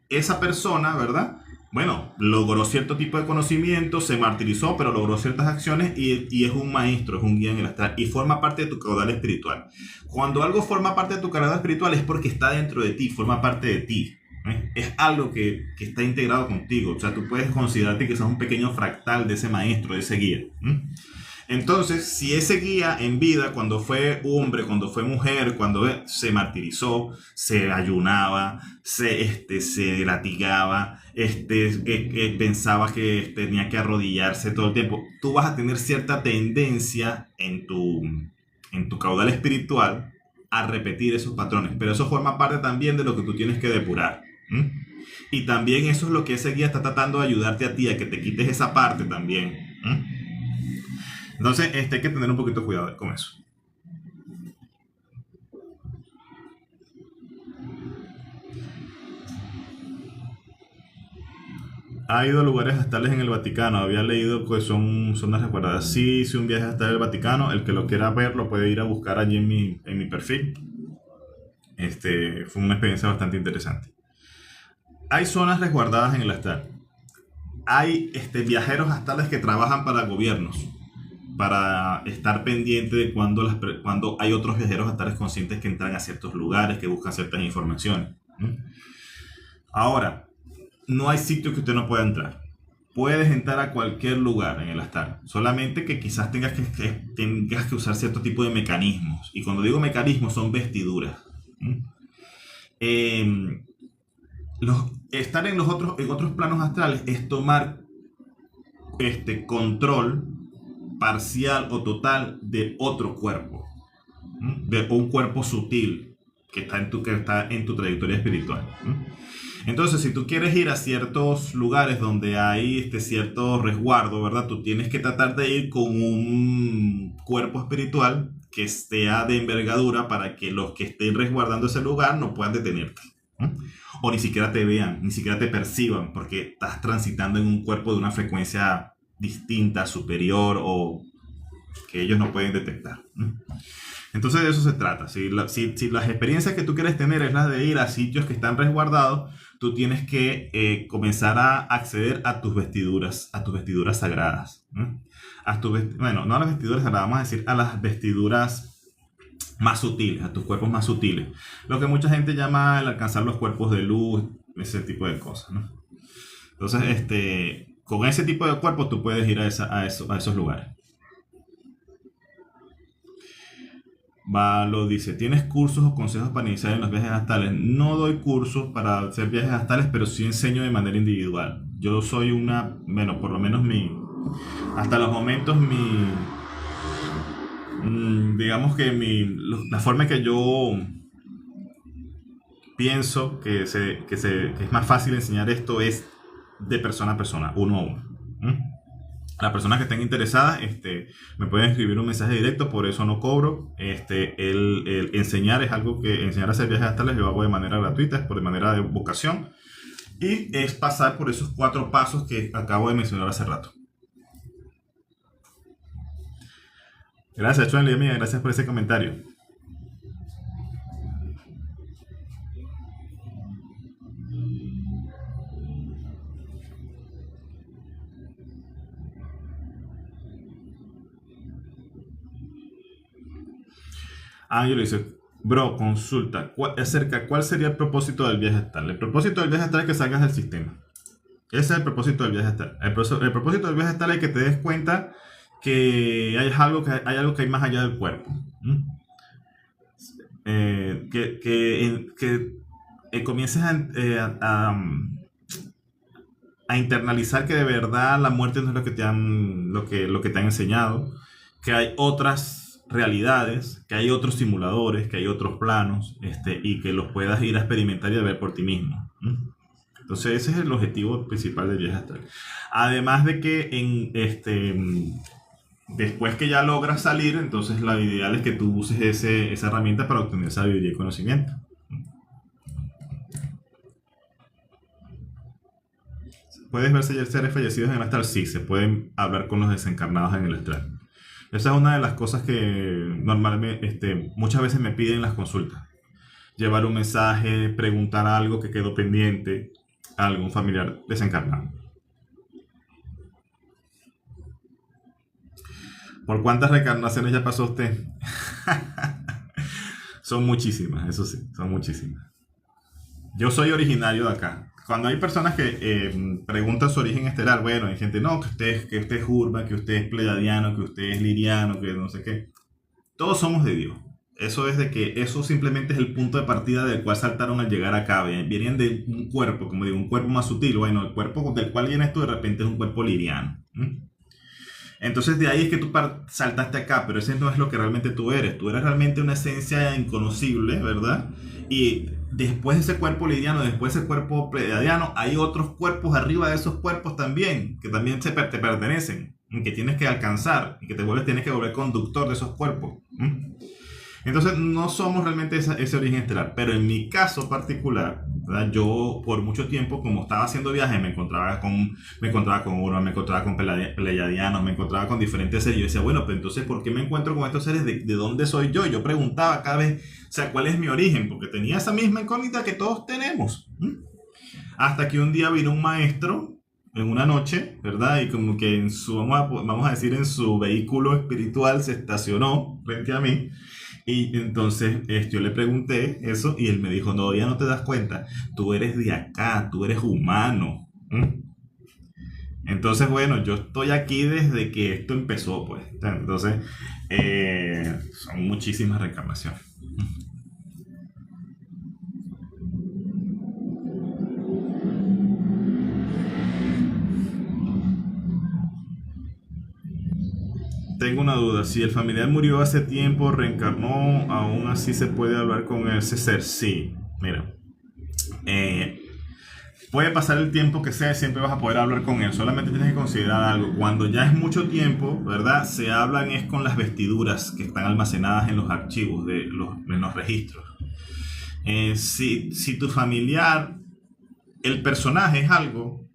esa persona, ¿verdad? Bueno, logró cierto tipo de conocimiento, se martirizó, pero logró ciertas acciones y es un maestro, es un guía en el astral y forma parte de tu caudal espiritual. Cuando algo forma parte de tu caudal espiritual es porque está dentro de ti, forma parte de ti. Es algo que está integrado contigo. O sea, tú puedes considerarte que sos un pequeño fractal de ese maestro, de ese guía. Entonces, si ese guía en vida, cuando fue hombre, cuando fue mujer, cuando se martirizó, se ayunaba, se latigaba, pensaba que tenía que arrodillarse todo el tiempo, tú vas a tener cierta tendencia en tu caudal espiritual a repetir esos patrones. Pero eso forma parte también de lo que tú tienes que depurar. Y también eso es lo que ese guía está tratando de ayudarte a ti, a que te quites esa parte también. Entonces, hay que tener un poquito de cuidado con eso. Ha ido a lugares astrales en el Vaticano. Había leído que son zonas resguardadas. Sí, hice un viaje hasta el Vaticano. El que lo quiera ver lo puede ir a buscar allí en mi perfil. Fue una experiencia bastante interesante. Hay zonas resguardadas en el astral. Hay viajeros astrales que trabajan para gobiernos, para estar pendiente de cuando hay otros viajeros astrales conscientes que entran a ciertos lugares, que buscan ciertas informaciones. Ahora, no hay sitio que usted no pueda entrar. Puedes entrar a cualquier lugar en el astral, solamente que quizás tengas que usar cierto tipo de mecanismos. Y cuando digo mecanismos, son vestiduras. Estar en otros planos astrales es tomar control parcial o total de otro cuerpo, de un cuerpo sutil que está en tu trayectoria espiritual. Entonces, si tú quieres ir a ciertos lugares donde hay cierto resguardo, ¿verdad? Tú tienes que tratar de ir con un cuerpo espiritual que esté de envergadura para que los que estén resguardando ese lugar no puedan detenerte. O ni siquiera te vean, ni siquiera te perciban, porque estás transitando en un cuerpo de una frecuencia distinta, superior, o que ellos no pueden detectar. Entonces de eso se trata. Si las experiencias que tú quieres tener es las de ir a sitios que están resguardados, tú tienes que comenzar a acceder a tus vestiduras sagradas. Bueno, no a las vestiduras sagradas, vamos a decir a las vestiduras más sutiles, a tus cuerpos más sutiles. Lo que mucha gente llama el alcanzar los cuerpos de luz, ese tipo de cosas, ¿no? Entonces, con ese tipo de cuerpos tú puedes ir a esos lugares. Valo dice, ¿tienes cursos o consejos para iniciar en los viajes astrales? No doy cursos para hacer viajes astrales, pero sí enseño de manera individual. Yo soy bueno, por lo menos hasta los momentos digamos que la forma en que yo pienso que es más fácil enseñar esto es de persona a persona, uno a uno. Las personas que estén interesadas me pueden escribir un mensaje directo, por eso no cobro. El enseñar es algo que enseñar a hacer viajes astrales lo hago de manera gratuita, es de manera de vocación. Y es pasar por esos 4 pasos que acabo de mencionar hace rato. Gracias, Chuan Lia, gracias por ese comentario. Yo le dice, bro, consulta, ¿cuál sería el propósito del viaje astral? El propósito del viaje astral es que salgas del sistema. Ese es el propósito del viaje astral. El propósito del viaje astral es que te des cuenta que hay algo que hay más allá del cuerpo. Que comiences a internalizar que de verdad la muerte no es lo que te han enseñado, que hay otras realidades, que hay otros simuladores, que hay otros planos, y que los puedas ir a experimentar y a ver por ti mismo. Entonces ese es el objetivo principal del viaje astral. Además de que después que ya logras salir, entonces lo ideal es que tú uses esa herramienta para obtener sabiduría y conocimiento. ¿Puedes ver seres fallecidos en el astral? Sí, se pueden hablar con los desencarnados en el astral. Esa es una de las cosas que normalmente, muchas veces me piden en las consultas. Llevar un mensaje, preguntar algo que quedó pendiente a algún familiar desencarnado. ¿Por cuántas reencarnaciones ya pasó usted? Son muchísimas, eso sí, son muchísimas. Yo soy originario de acá. Cuando hay personas que preguntan su origen estelar, bueno, hay gente, no, que usted es Urba, que usted es Pleiadiano, que usted es Liriano, que no sé qué. Todos somos de Dios. Eso es de que eso simplemente es el punto de partida del cual saltaron al llegar acá. Vienen de un cuerpo, como digo, un cuerpo más sutil. Bueno, el cuerpo del cual vienes tú de repente es un cuerpo liriano. Entonces de ahí es que tú saltaste acá, pero ese no es lo que realmente tú eres. Tú eres realmente una esencia inconocible, ¿verdad? Y después de ese cuerpo lidiano, después de ese cuerpo pleiadiano, hay otros cuerpos arriba de esos cuerpos también, que también te pertenecen, que tienes que alcanzar y que tienes que volver conductor de esos cuerpos. Entonces no somos realmente ese origen estelar, pero en mi caso particular, ¿verdad? Yo por mucho tiempo, como estaba haciendo viajes, me encontraba con uno, me encontraba con pleiadianos, me encontraba con diferentes seres. Yo decía, bueno, pero entonces, ¿por qué me encuentro con estos seres? ¿De dónde soy yo? Yo preguntaba cada vez, o sea, ¿cuál es mi origen? Porque tenía esa misma incógnita que todos tenemos. Hasta que un día vino un maestro en una noche, ¿verdad? Y como que vamos a decir, en su vehículo espiritual se estacionó frente a mí. Y entonces yo le pregunté eso y él me dijo, no, ya no te das cuenta, tú eres de acá, tú eres humano. Entonces, bueno, yo estoy aquí desde que esto empezó, pues. Entonces, son muchísimas reencarnaciones. Tengo una duda, si el familiar murió hace tiempo, reencarnó, aún así se puede hablar con ese ser. Sí, mira, eh, puede pasar el tiempo que sea, siempre vas a poder hablar con él. Solamente tienes que considerar algo. Cuando ya es mucho tiempo, ¿verdad? Se hablan es con las vestiduras que están almacenadas en los archivos, en los registros. Si tu familiar, el personaje es algo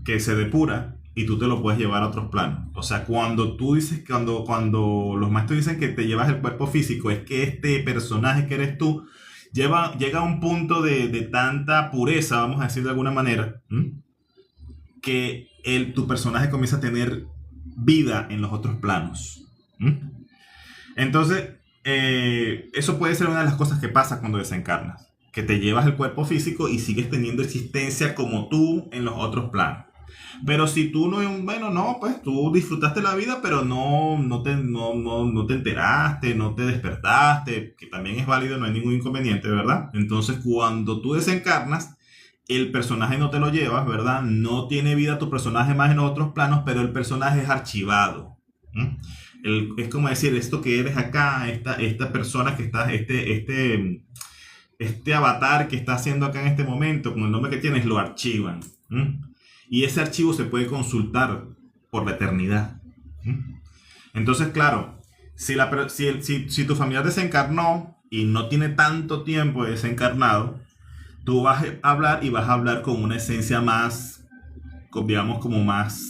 que se depura y tú te lo puedes llevar a otros planos. O sea, cuando tú dices, cuando los maestros dicen que te llevas el cuerpo físico, es que este personaje que eres tú llega a un punto de tanta pureza, vamos a decir de alguna manera, que tu personaje comienza a tener vida en los otros planos. Entonces, eso puede ser una de las cosas que pasa cuando desencarnas, que te llevas el cuerpo físico y sigues teniendo existencia como tú en los otros planos. Pero si tú no, bueno, no, pues tú disfrutaste la vida, pero no te enteraste, no te despertaste, que también es válido, no hay ningún inconveniente, ¿verdad? Entonces, cuando tú desencarnas, el personaje no te lo llevas, ¿verdad? No tiene vida tu personaje más en otros planos, pero el personaje es archivado. Es como decir, esto que eres acá, esta persona que está, este avatar que está haciendo acá en este momento, con el nombre que tienes, lo archivan. Y ese archivo se puede consultar por la eternidad. Entonces, claro, si tu familiar desencarnó y no tiene tanto tiempo de desencarnado, tú vas a hablar y vas a hablar con una esencia más, digamos, como más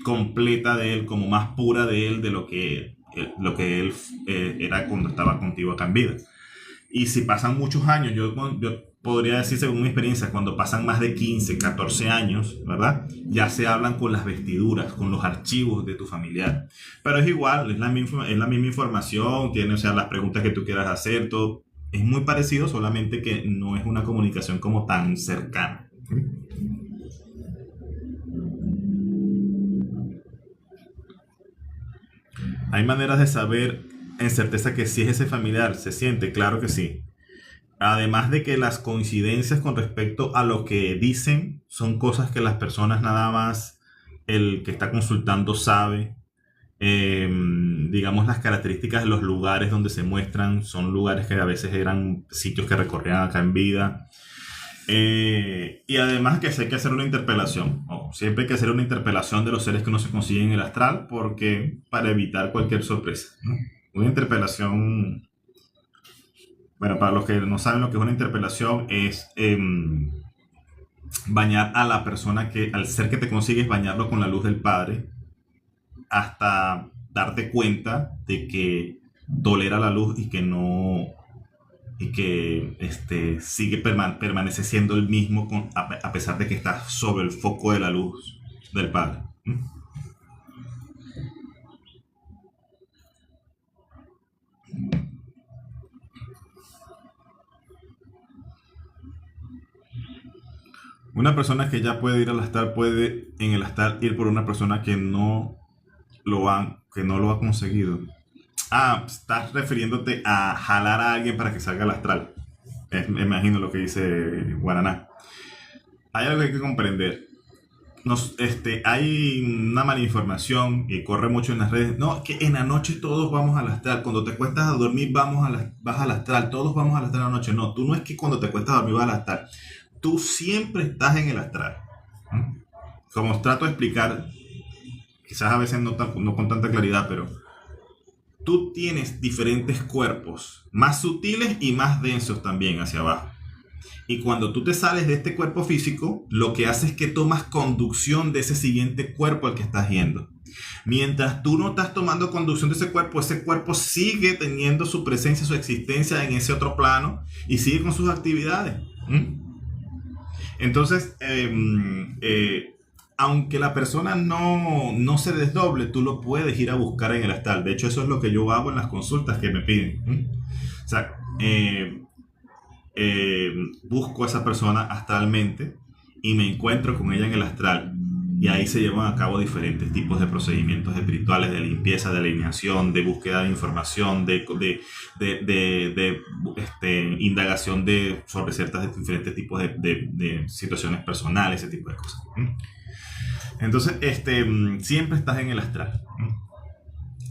completa de él, como más pura de él, de lo que él era cuando estaba contigo acá en vida. Y si pasan muchos años, yo podría decir según mi experiencia, cuando pasan más de 15, 14 años, ¿verdad? Ya se hablan con las vestiduras, con los archivos de tu familiar. Pero es igual, es la misma información, tiene, o sea, las preguntas que tú quieras hacer, todo es muy parecido, solamente que no es una comunicación como tan cercana. Hay maneras de saber en certeza que si es ese familiar, se siente, claro que sí. Además de que las coincidencias con respecto a lo que dicen son cosas que las personas nada más, el que está consultando sabe. Digamos, las características de los lugares donde se muestran son lugares que a veces eran sitios que recorrían acá en vida. Y además que hay que hacer una interpelación. Siempre hay que hacer una interpelación de los seres que uno se consigue en el astral, porque para evitar cualquier sorpresa, ¿no? Una interpelación, bueno, para los que no saben lo que es una interpelación, es bañar a la persona que, al ser que te consigues, bañarlo con la luz del Padre hasta darte cuenta de que tolera la luz y que no y que sigue permanece siendo el mismo a pesar de que está sobre el foco de la luz del Padre. ¿Mm? Una persona que ya puede ir al altar puede en el altar ir por una persona que no lo ha conseguido. Ah, estás refiriéndote a jalar a alguien para que salga al astral. Me imagino lo que dice Guaraná. Hay algo que hay que comprender. Hay una mala información y corre mucho en las redes. No, que en la noche todos vamos al astral. Cuando te cuestas a dormir vas al astral. Todos vamos al astral en la noche. No, tú no es que cuando te cuestas a dormir vas al astral. Tú siempre estás en el astral. ¿Mm? Como os trato de explicar, quizás a veces no con tanta claridad, pero tú tienes diferentes cuerpos, más sutiles y más densos también hacia abajo. Y cuando tú te sales de este cuerpo físico, lo que haces es que tomas conducción de ese siguiente cuerpo al que estás yendo. Mientras tú no estás tomando conducción de ese cuerpo sigue teniendo su presencia, su existencia en ese otro plano y sigue con sus actividades. ¿Mm? Entonces, aunque la persona no se desdoble, tú lo puedes ir a buscar en el astral. De hecho, eso es lo que yo hago en las consultas que me piden. ¿Mm? O sea, busco a esa persona astralmente y me encuentro con ella en el astral. Y ahí se llevan a cabo diferentes tipos de procedimientos espirituales, de limpieza, de alineación, de búsqueda de información, de indagación sobre ciertos diferentes tipos de situaciones personales, ese tipo de cosas. Entonces, siempre estás en el astral.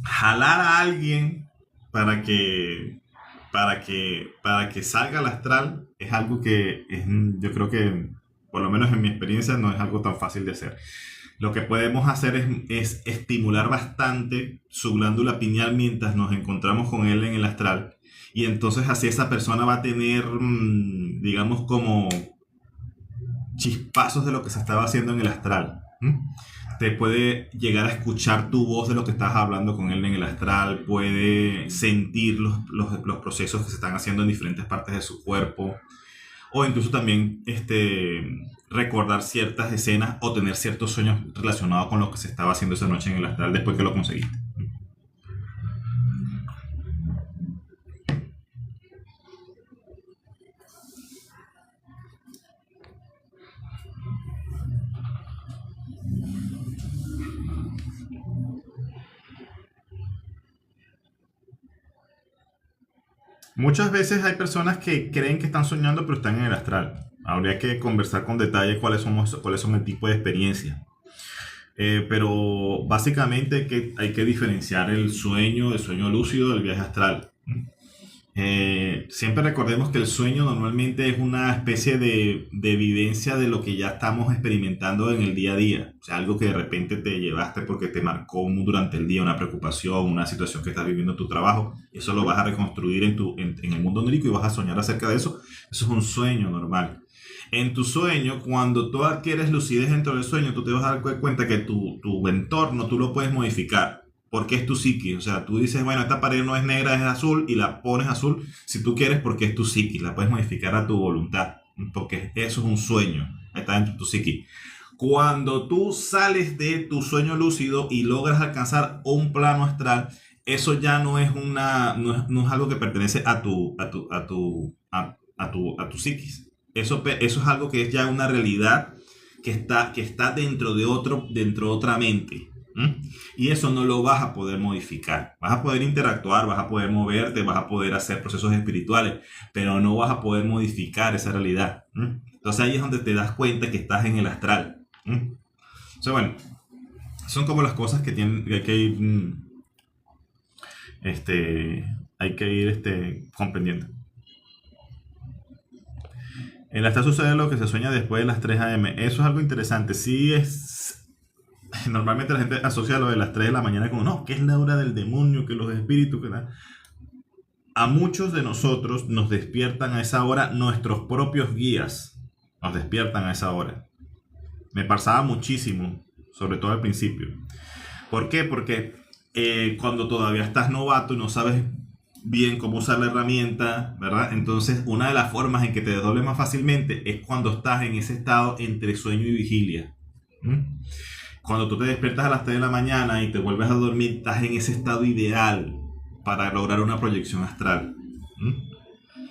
Jalar a alguien para que, para que salga al astral es algo que yo creo que, por lo menos en mi experiencia, no es algo tan fácil de hacer. Lo que podemos hacer es estimular bastante su glándula pineal mientras nos encontramos con él en el astral. Y entonces así esa persona va a tener, digamos, como chispazos de lo que se estaba haciendo en el astral. Te puede llegar a escuchar tu voz de lo que estás hablando con él en el astral, puede sentir los procesos que se están haciendo en diferentes partes de su cuerpo, o incluso también recordar ciertas escenas o tener ciertos sueños relacionados con lo que se estaba haciendo esa noche en el astral después que lo conseguiste. Muchas veces hay personas que creen que están soñando pero están en el astral. Habría que conversar con detalle cuáles son el tipo de experiencia. Pero básicamente hay que diferenciar el sueño lúcido del viaje astral. Siempre recordemos que el sueño normalmente es una especie de evidencia de lo que ya estamos experimentando en el día a día. O sea, algo que de repente te llevaste porque te marcó durante el día una preocupación, una situación que estás viviendo en tu trabajo. Eso lo vas a reconstruir en el mundo onírico y vas a soñar acerca de eso. Eso es un sueño normal. En tu sueño, cuando tú adquieres lucidez dentro del sueño, tú te vas a dar cuenta que tu entorno tú lo puedes modificar. Porque es tu psiquis, o sea, tú dices, bueno, esta pared no es negra, es azul, y la pones azul si tú quieres porque es tu psiquis, la puedes modificar a tu voluntad, porque eso es un sueño, está dentro de tu psiquis. Cuando tú sales de tu sueño lúcido y logras alcanzar un plano astral, eso ya no es no es algo que pertenece a tu psiquis. Eso es algo que es ya una realidad que está dentro de otra mente. Y eso no lo vas a poder modificar. Vas a poder interactuar, vas a poder moverte, vas a poder hacer procesos espirituales, pero no vas a poder modificar esa realidad. Entonces ahí es donde te das cuenta que estás en el astral. Entonces, bueno, son como las cosas que hay que ir, comprendiendo. En el astral sucede lo que se sueña después de las 3 a.m. Eso es algo interesante. Sí normalmente la gente asocia lo de las 3 de la mañana como, no, que es la hora del demonio, que los espíritus, que nada. A muchos de nosotros nos despiertan a esa hora nuestros propios guías. nos despiertan a esa hora. Me pasaba muchísimo, sobre todo al principio. ¿Por qué? Porque cuando todavía estás novato y no sabes bien cómo usar la herramienta, ¿verdad? Entonces, una de las formas en que te desdobles más fácilmente es cuando estás en ese estado entre sueño y vigilia. ¿Mm? Cuando tú te despiertas a las 3 de la mañana y te vuelves a dormir, estás en ese estado ideal para lograr una proyección astral. ¿Mm?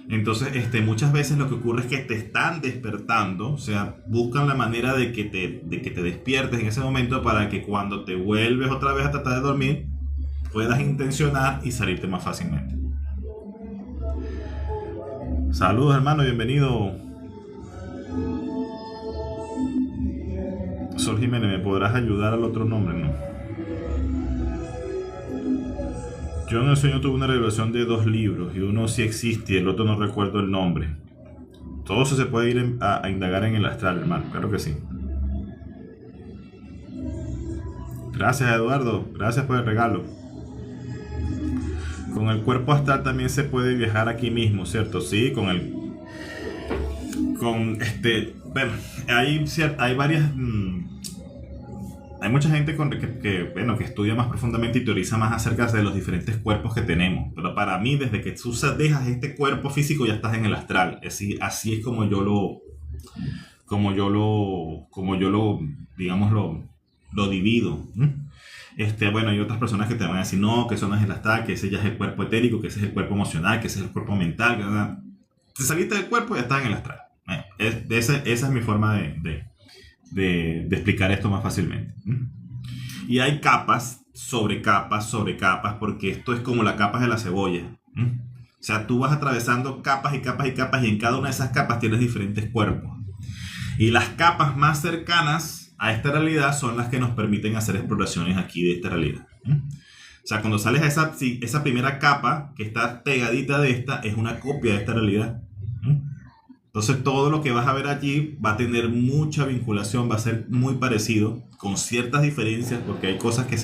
Entonces, muchas veces lo que ocurre es que te están despertando, o sea, buscan la manera de que te despiertes en ese momento para que cuando te vuelves otra vez a tratar de dormir, puedas intencionar y salirte más fácilmente. Saludos, hermano, bienvenido. Sol Jiménez, ¿me podrás ayudar al otro nombre? No. Yo en el sueño tuve una revelación de 2 libros y uno sí existe y el otro no recuerdo el nombre. Todo eso se puede ir a indagar en el astral, hermano, claro que sí. Gracias, Eduardo, gracias por el regalo. Con el cuerpo astral también se puede viajar aquí mismo, ¿cierto? Sí, bueno, hay varias, hay mucha gente bueno, que estudia más profundamente y teoriza más acerca de los diferentes cuerpos que tenemos. Pero para mí, desde que tú dejas este cuerpo físico, ya estás en el astral. Así es digamos, lo divido. Bueno, hay otras personas que te van a decir, no, que eso no es el astral, que ese ya es el cuerpo etérico, que ese es el cuerpo emocional, que ese es el cuerpo mental. ¿Verdad? Te saliste del cuerpo y ya estás en el astral. Esa es mi forma de explicar esto más fácilmente. Y hay capas sobre capas sobre capas, porque esto es como las capas de la cebolla. O sea, tú vas atravesando capas y capas y capas y en cada una de esas capas tienes diferentes cuerpos. Y las capas más cercanas a esta realidad son las que nos permiten hacer exploraciones aquí de esta realidad. O sea, cuando sales a esa primera capa que está pegadita de esta, es una copia de esta realidad. Entonces todo lo que vas a ver allí va a tener mucha vinculación, va a ser muy parecido, con ciertas diferencias, porque hay cosas que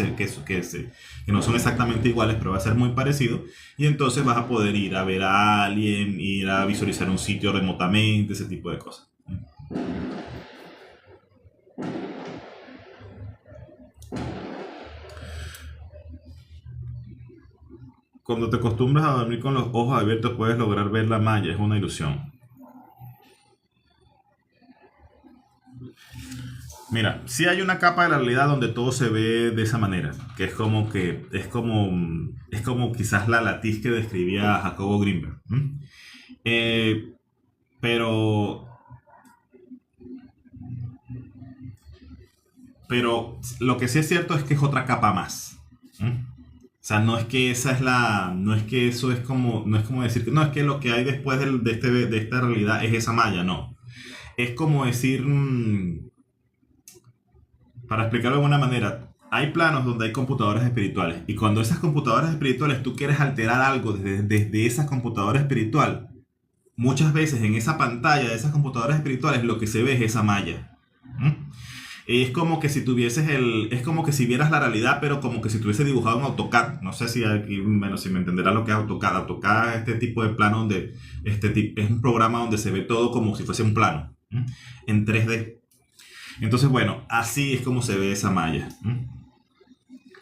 no son exactamente iguales, pero va a ser muy parecido. Y entonces vas a poder ir a ver a alguien, ir a visualizar un sitio remotamente, ese tipo de cosas. Cuando te acostumbras a dormir con los ojos abiertos puedes lograr ver la malla, es una ilusión. Mira, sí hay una capa de la realidad donde todo se ve de esa manera, que es como quizás la latiz que describía Jacobo Greenberg. Eh, pero, pero lo que sí es cierto es que es otra capa más. O sea, no es que no es que eso es como, no es como decir que no es que lo que hay después de esta realidad es esa malla, no. Es como decir, para explicarlo de alguna manera, hay planos donde hay computadoras espirituales y cuando esas computadoras espirituales tú quieres alterar algo desde esa computadora espiritual, muchas veces en esa pantalla de esas computadoras espirituales lo que se ve es esa malla. Es como que si es como que si vieras la realidad, pero como que si tuviese dibujado en AutoCAD. No sé si aquí, bueno, si me entenderás lo que es AutoCAD. AutoCAD es este tipo de plano donde es un programa donde se ve todo como si fuese un plano en 3D. Entonces, bueno, así es como se ve esa malla.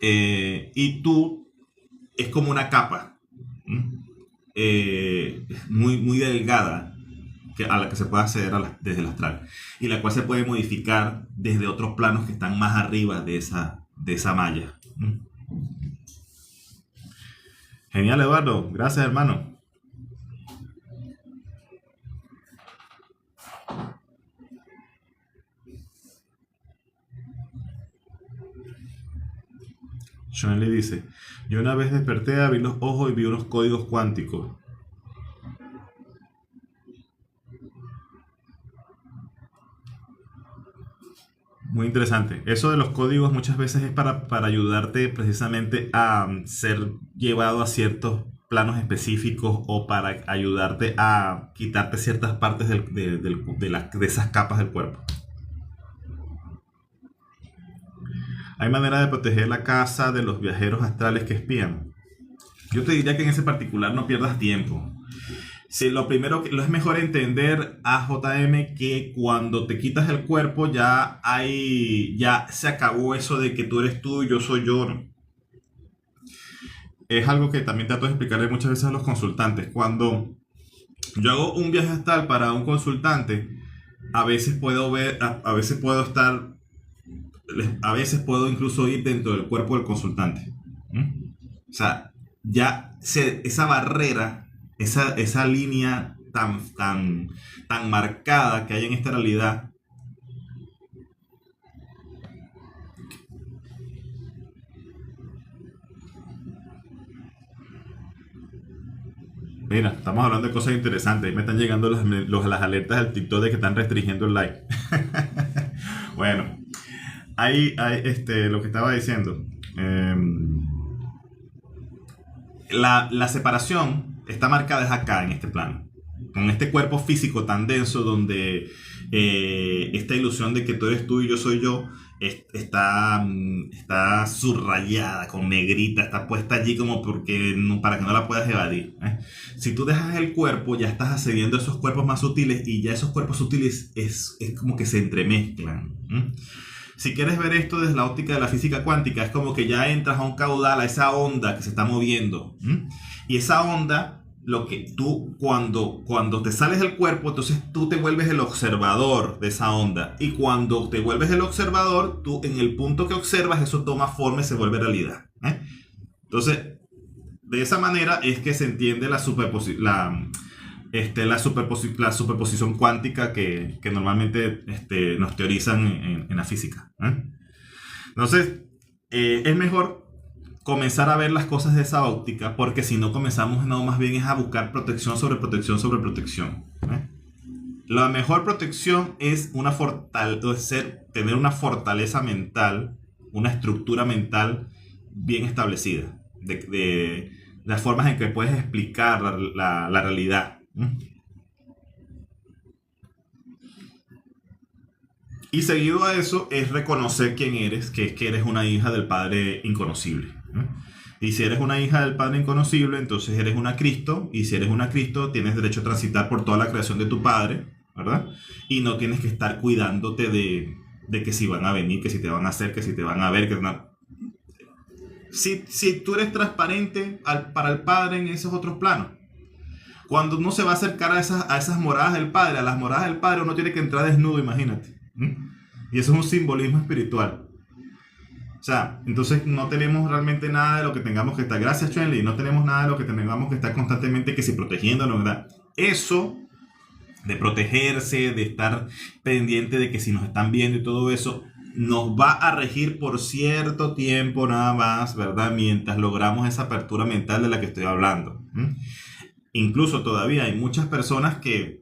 Y tú es como una capa muy, muy delgada a la que se puede acceder desde el astral y la cual se puede modificar desde otros planos que están más arriba de esa malla. Genial, Eduardo. Gracias, hermano. Shonelli dice, yo una vez desperté, abrí los ojos y vi unos códigos cuánticos. Muy interesante. Eso de los códigos muchas veces es para ayudarte precisamente a ser llevado a ciertos planos específicos o para ayudarte a quitarte ciertas partes de esas capas del cuerpo. Hay manera de proteger la casa de los viajeros astrales que espían. Yo te diría que en ese particular no pierdas tiempo. Sí, lo primero que lo es mejor entender a JM que cuando te quitas el cuerpo ya se acabó eso de que tú eres tú y yo soy yo, ¿no? Es algo que también trato de explicarle muchas veces a los consultantes. Cuando yo hago un viaje astral para un consultante, a veces puedo ver, a veces puedo estar, a veces puedo incluso ir dentro del cuerpo del consultante. ¿Mm? O sea, esa barrera, esa línea tan marcada que hay en esta realidad. Mira, estamos hablando de cosas interesantes. Ahí me están llegando las alertas del TikTok de que están restringiendo el like. Bueno, lo que estaba diciendo. La separación está marcada es acá, en este plano. Con este cuerpo físico tan denso donde esta ilusión de que tú eres tú y yo soy yo está subrayada con negrita, está puesta allí como para que no la puedas evadir, ¿eh? Si tú dejas el cuerpo, ya estás accediendo a esos cuerpos más sutiles y ya esos cuerpos sutiles es como que se entremezclan, ¿eh? Si quieres ver esto desde la óptica de la física cuántica, es como que ya entras a un caudal, a esa onda que se está moviendo. ¿M? Y esa onda, lo que tú, cuando te sales del cuerpo, entonces tú te vuelves el observador de esa onda. Y cuando te vuelves el observador, tú en el punto que observas, eso toma forma y se vuelve realidad, ¿eh? Entonces, de esa manera es que se entiende la superposición cuántica que normalmente nos teorizan en la física, ¿eh? Entonces, es mejor comenzar a ver las cosas de esa óptica, porque si no comenzamos no, más bien es a buscar protección sobre protección sobre protección, ¿eh? La mejor protección es tener una fortaleza mental, una estructura mental bien establecida, de las formas en que puedes explicar la realidad. Y seguido a eso es reconocer quién eres, que es que eres una hija del Padre inconocible, ¿no? Y si eres una hija del Padre inconocible, entonces eres una Cristo. Y si eres una Cristo, tienes derecho a transitar por toda la creación de tu Padre, ¿verdad? Y no tienes que estar cuidándote de que si van a venir, que si te van a hacer, que si te van a ver, que no. Si tú eres transparente para el Padre en esos otros planos, cuando uno se va a acercar a esas moradas del Padre, a las moradas del Padre, uno tiene que entrar desnudo, imagínate. Y eso es un simbolismo espiritual. O sea, entonces no tenemos realmente nada de lo que tengamos que estar. Gracias, Chenly. No tenemos nada de lo que tengamos que estar constantemente que si protegiéndonos, ¿verdad? Eso de protegerse, de estar pendiente de que si nos están viendo y todo eso, nos va a regir por cierto tiempo nada más, ¿verdad? Mientras logramos esa apertura mental de la que estoy hablando. Incluso todavía hay muchas personas que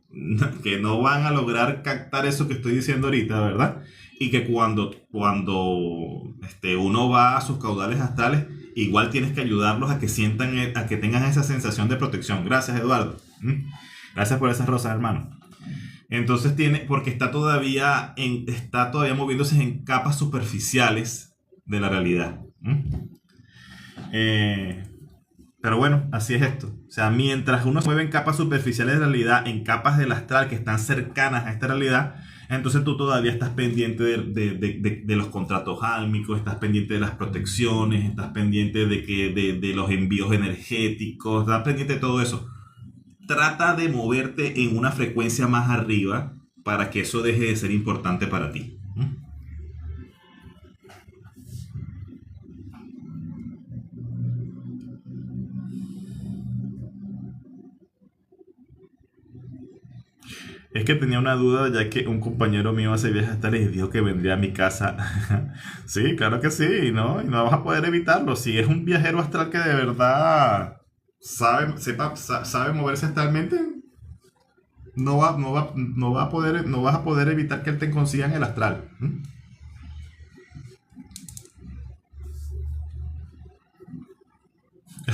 no van a lograr captar eso que estoy diciendo ahorita, ¿verdad? Y que cuando uno va a sus caudales astrales, igual tienes que ayudarlos a que sientan, a que tengan esa sensación de protección. Gracias, Eduardo. Gracias por esas rosas, hermano. Entonces porque está todavía moviéndose en capas superficiales de la realidad. Pero bueno, así es esto. O sea, mientras uno se mueve en capas superficiales de realidad, en capas del astral que están cercanas a esta realidad, entonces tú todavía estás pendiente de los contratos álmicos, estás pendiente de las protecciones, estás pendiente de los envíos energéticos, estás pendiente de todo eso. Trata de moverte en una frecuencia más arriba para que eso deje de ser importante para ti. Es que tenía una duda ya que un compañero mío hace viajes astrales y dijo que vendría a mi casa. Sí, claro que sí, ¿no? Y no vas a poder evitarlo. Si es un viajero astral que de verdad sabe moverse astralmente, no vas a poder evitar que él te consiga en el astral.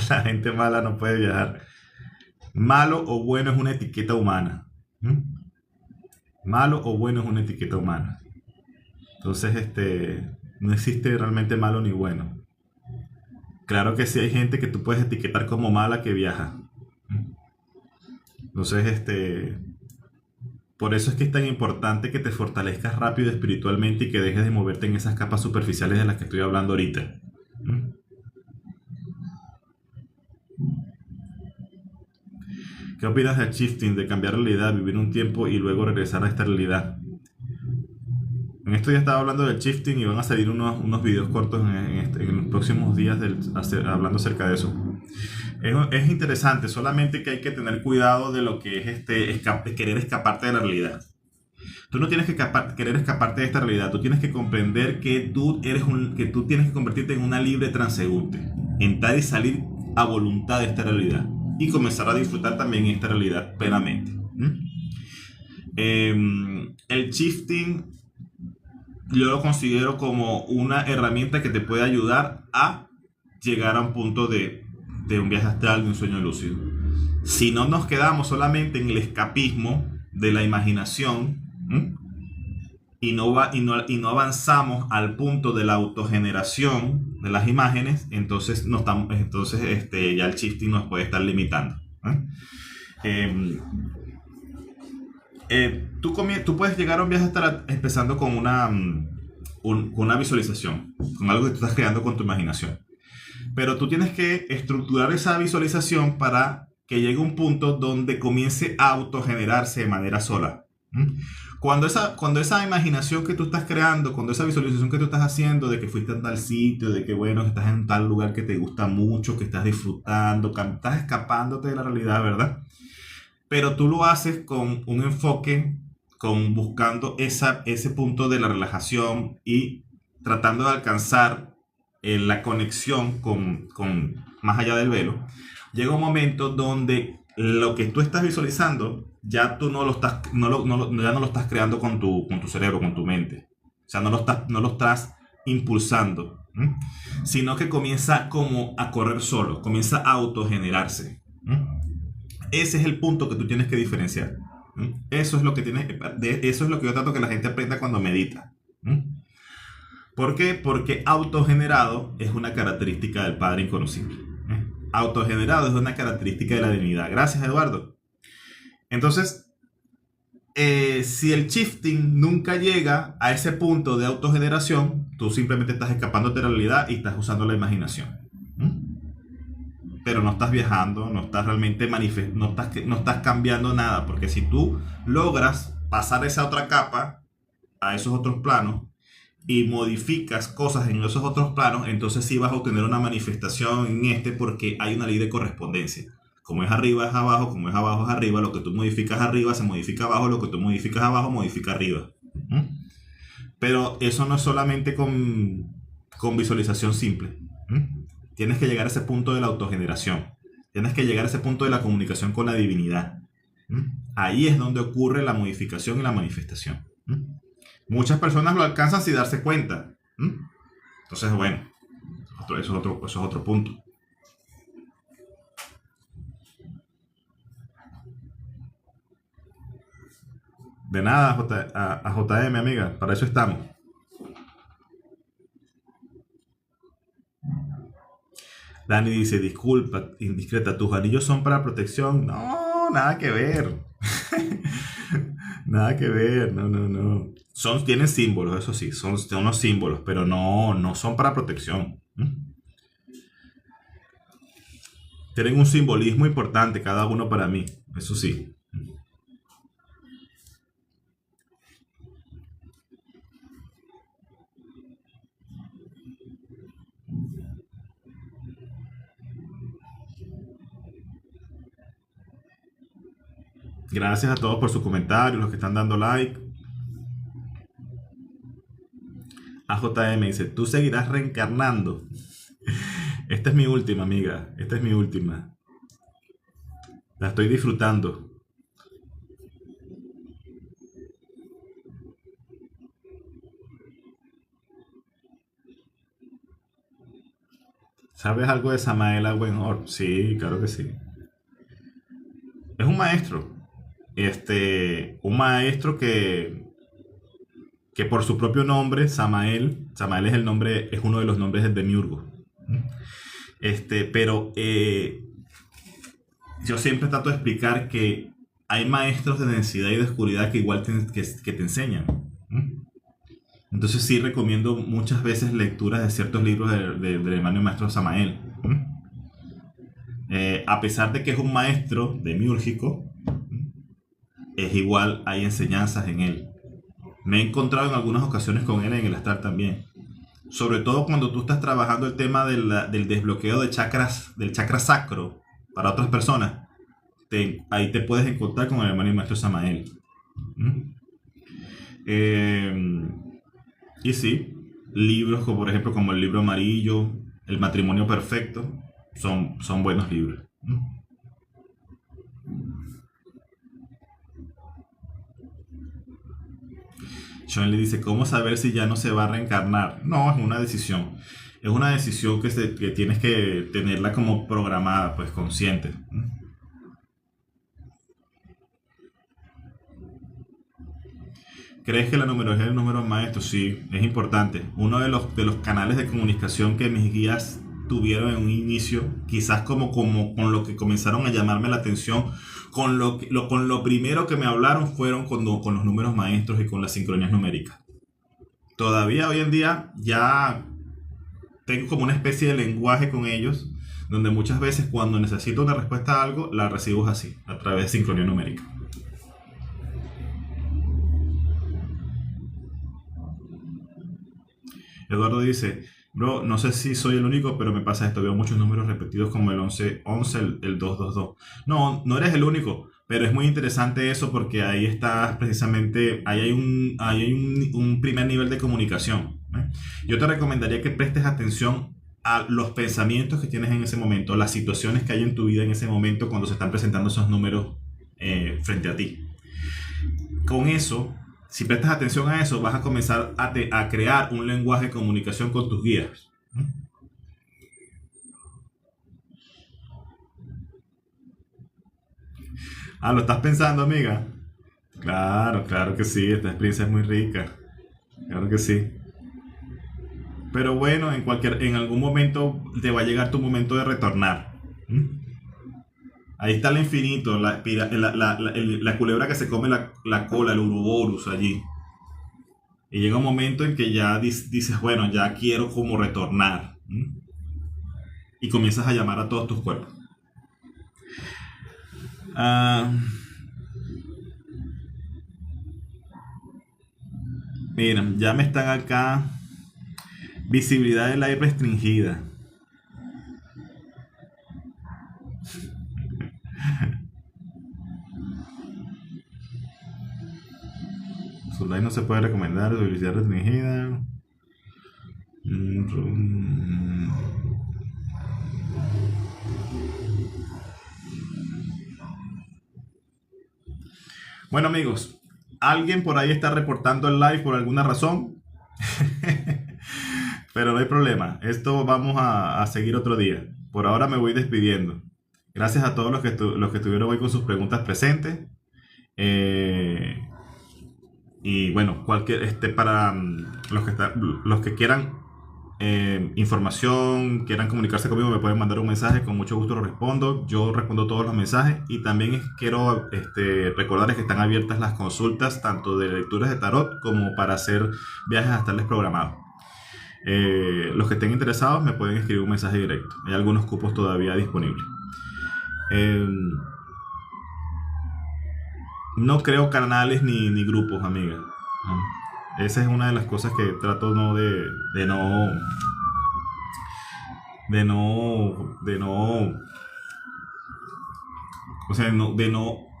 La gente mala no puede viajar. Malo o bueno es una etiqueta humana. Malo o bueno es una etiqueta humana. Entonces, no existe realmente malo ni bueno. Claro que sí hay gente que tú puedes etiquetar como mala que viaja. Entonces, por eso es que es tan importante que te fortalezcas rápido espiritualmente y que dejes de moverte en esas capas superficiales de las que estoy hablando ahorita. ¿Mm? ¿Qué opinas del shifting, de cambiar realidad, vivir un tiempo y luego regresar a esta realidad? En esto ya estaba hablando del shifting y van a salir unos videos cortos en los próximos días hablando acerca de eso. Es interesante, solamente que hay que tener cuidado de lo que es querer escaparte de la realidad. Tú no tienes que querer escaparte de esta realidad, tú tienes que comprender que que tú tienes que convertirte en una libre transeúnte, entrar y salir a voluntad de esta realidad y comenzar a disfrutar también esta realidad plenamente. El shifting yo lo considero como una herramienta que te puede ayudar a llegar a un punto de un viaje astral, de un sueño lúcido. Si no nos quedamos solamente en el escapismo de la imaginación, y no avanzamos al punto de la autogeneración de las imágenes, entonces ya el shifting nos puede estar limitando. Tú puedes llegar a un viaje astral empezando con una visualización, con algo que tú estás creando con tu imaginación. Pero tú tienes que estructurar esa visualización para que llegue un punto donde comience a autogenerarse de manera sola. Cuando esa imaginación que tú estás creando, cuando esa visualización que tú estás haciendo de que fuiste a tal sitio, de que bueno, estás en tal lugar que te gusta mucho, que estás disfrutando, que estás escapándote de la realidad, ¿verdad? Pero tú lo haces con un enfoque, buscando ese punto de la relajación y tratando de alcanzar la conexión con más allá del velo. Llega un momento donde lo que tú estás visualizando ya tú ya no lo estás creando con tu cerebro, con tu mente. O sea, no lo estás impulsando, sino que comienza como a correr solo, comienza a autogenerarse. Ese es el punto que tú tienes que diferenciar. Eso es lo que yo trato que la gente aprenda cuando medita. ¿Por qué? Porque autogenerado es una característica del Padre Inconocible. Autogenerado es una característica de la divinidad. Gracias, Eduardo. Entonces, si el shifting nunca llega a ese punto de autogeneración, tú simplemente estás escapándote de la realidad y estás usando la imaginación. Pero no estás viajando, no estás realmente no estás cambiando nada, porque si tú logras pasar esa otra capa a esos otros planos y modificas cosas en esos otros planos, entonces sí vas a obtener una manifestación porque hay una ley de correspondencia. Como es arriba es abajo, como es abajo es arriba, lo que tú modificas arriba se modifica abajo, lo que tú modificas abajo modifica arriba. Pero eso no es solamente con visualización simple. Tienes que llegar a ese punto de la autogeneración. Tienes que llegar a ese punto de la comunicación con la divinidad. Ahí es donde ocurre la modificación y la manifestación. Muchas personas lo alcanzan sin darse cuenta. Entonces, bueno, eso es otro punto. De nada, a JM, amiga. Para eso estamos. Dani dice, disculpa, indiscreta, ¿tus anillos son para protección? No, nada que ver. Nada que ver, no. Tienen símbolos, eso sí, son unos símbolos, pero no son para protección. Tienen un simbolismo importante cada uno para mí, eso sí. Gracias a todos por sus comentarios, los que están dando like. AJM dice, tú seguirás reencarnando. Esta es mi última, amiga. Esta es mi última. La estoy disfrutando. ¿Sabes algo de Samael Awenhor? Sí, claro que sí. Es un maestro. Un maestro que por su propio nombre, Samael es el nombre, es uno de los nombres del demiurgo. Pero yo siempre trato de explicar que hay maestros de densidad y de oscuridad que igual que te enseñan. Entonces sí recomiendo muchas veces lecturas de ciertos libros del hermano y maestro Samael. A pesar de que es un maestro demiúrgico, es igual, hay enseñanzas en él. Me he encontrado en algunas ocasiones con él en el astral también. Sobre todo cuando tú estás trabajando el tema del desbloqueo de chakras, del chakra sacro para otras personas. Ahí te puedes encontrar con el hermano y maestro Samael. Eh, y sí, libros como por ejemplo como el libro amarillo, El matrimonio perfecto, son buenos libros. Sean le dice, ¿cómo saber si ya no se va a reencarnar? No, es una decisión. Es una decisión que tienes que tenerla como programada, pues consciente. ¿Crees que la numerología del número maestro? Sí, es importante. Uno de los canales de comunicación que mis guías tuvieron en un inicio, quizás como con lo que comenzaron a llamarme la atención, con lo primero que me hablaron fueron con los números maestros y con las sincronías numéricas. Todavía hoy en día ya tengo como una especie de lenguaje con ellos, donde muchas veces cuando necesito una respuesta a algo, la recibo así, a través de sincronía numérica. Eduardo dice, bro, no sé si soy el único, pero me pasa esto. Veo muchos números repetidos como el 1111, el 222. No, no eres el único, pero es muy interesante eso porque ahí está precisamente, ahí hay un primer nivel de comunicación. Yo te recomendaría que prestes atención a los pensamientos que tienes en ese momento, las situaciones que hay en tu vida en ese momento cuando se están presentando esos números frente a ti. Con eso, si prestas atención a eso, vas a comenzar a crear un lenguaje de comunicación con tus guías. Ah, ¿lo estás pensando, amiga? Claro, claro que sí, esta experiencia es muy rica. Claro que sí. Pero bueno, en algún momento te va a llegar tu momento de retornar. Ahí está el infinito, la culebra que se come la cola, el Uroboros allí. Y llega un momento en que ya dices, bueno, ya quiero como retornar. Y comienzas a llamar a todos tus cuerpos. Ah, miren, ya me están acá. Visibilidad del aire restringida. Su live no se puede recomendar. Visibilidad restringida. Bueno, amigos, alguien por ahí está reportando el live por alguna razón. Pero no hay problema. Esto vamos a seguir otro día. Por ahora me voy despidiendo. Gracias a todos los que estuvieron hoy con sus preguntas presentes. Y bueno, para los que quieran información, quieran comunicarse conmigo, me pueden mandar un mensaje, con mucho gusto lo respondo. Yo respondo todos los mensajes y también quiero recordarles que están abiertas las consultas tanto de lecturas de tarot como para hacer viajes astrales programados. Los que estén interesados me pueden escribir un mensaje directo. Hay algunos cupos todavía disponibles. No creo canales ni grupos, amiga. Esa es una de las cosas que trato de no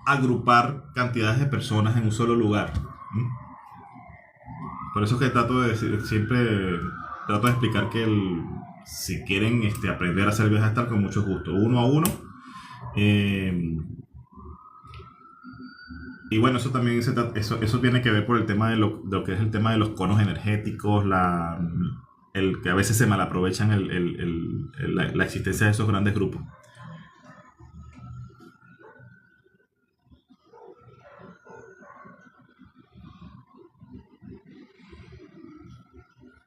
agrupar cantidades de personas en un solo lugar. Por eso es que trato de decir, siempre trato de explicar que si quieren aprender a hacer viajes astral, con mucho gusto, uno a uno. Y bueno, eso también eso tiene que ver por el tema de lo que es el tema de los conos energéticos, el que a veces se malaprovechan la existencia de esos grandes grupos.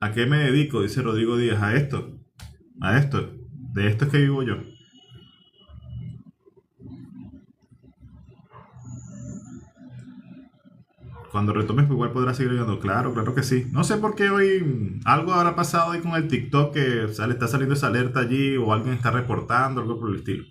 ¿A qué me dedico? Dice Rodrigo Díaz. A esto. A esto. De esto es que vivo yo. cuando retomes, pues igual podrás seguir ayudando. Claro, claro que sí. No sé por qué hoy algo habrá pasado ahí con el TikTok que sale, está saliendo esa alerta allí o alguien está reportando, algo por el estilo.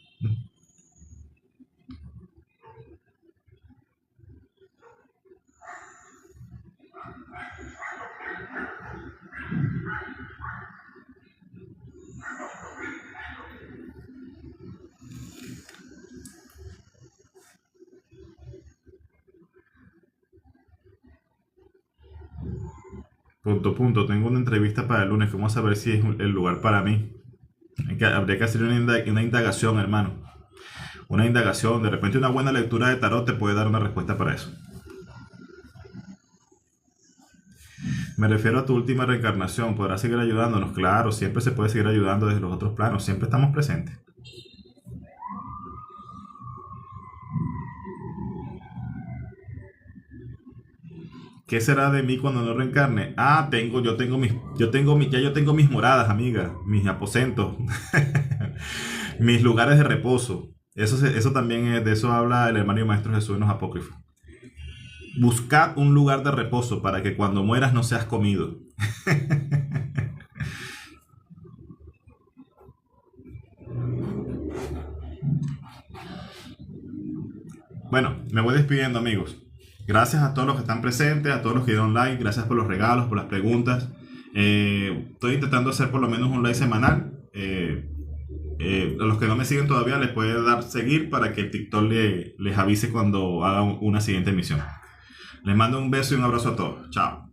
Punto, punto. Tengo una entrevista para el lunes. Vamos a ver si es el lugar para mí. Habría que hacer una indagación, hermano. Una indagación. De repente una buena lectura de tarot te puede dar una respuesta para eso. Me refiero a tu última reencarnación. ¿Podrás seguir ayudándonos? Claro, siempre se puede seguir ayudando desde los otros planos. Siempre estamos presentes. ¿Qué será de mí cuando no reencarne? Ah, yo tengo mis moradas, amiga, mis aposentos, mis lugares de reposo. Eso también es, de eso habla el hermano y maestro Jesús en los apócrifos. Buscad un lugar de reposo para que cuando mueras no seas comido. Bueno, me voy despidiendo, amigos. Gracias a todos los que están presentes, a todos los que dieron like, gracias por los regalos, por las preguntas. Estoy intentando hacer por lo menos un live semanal. A los que no me siguen todavía les puede dar seguir para que el TikTok les avise cuando haga una siguiente emisión. Les mando un beso y un abrazo a todos. Chao.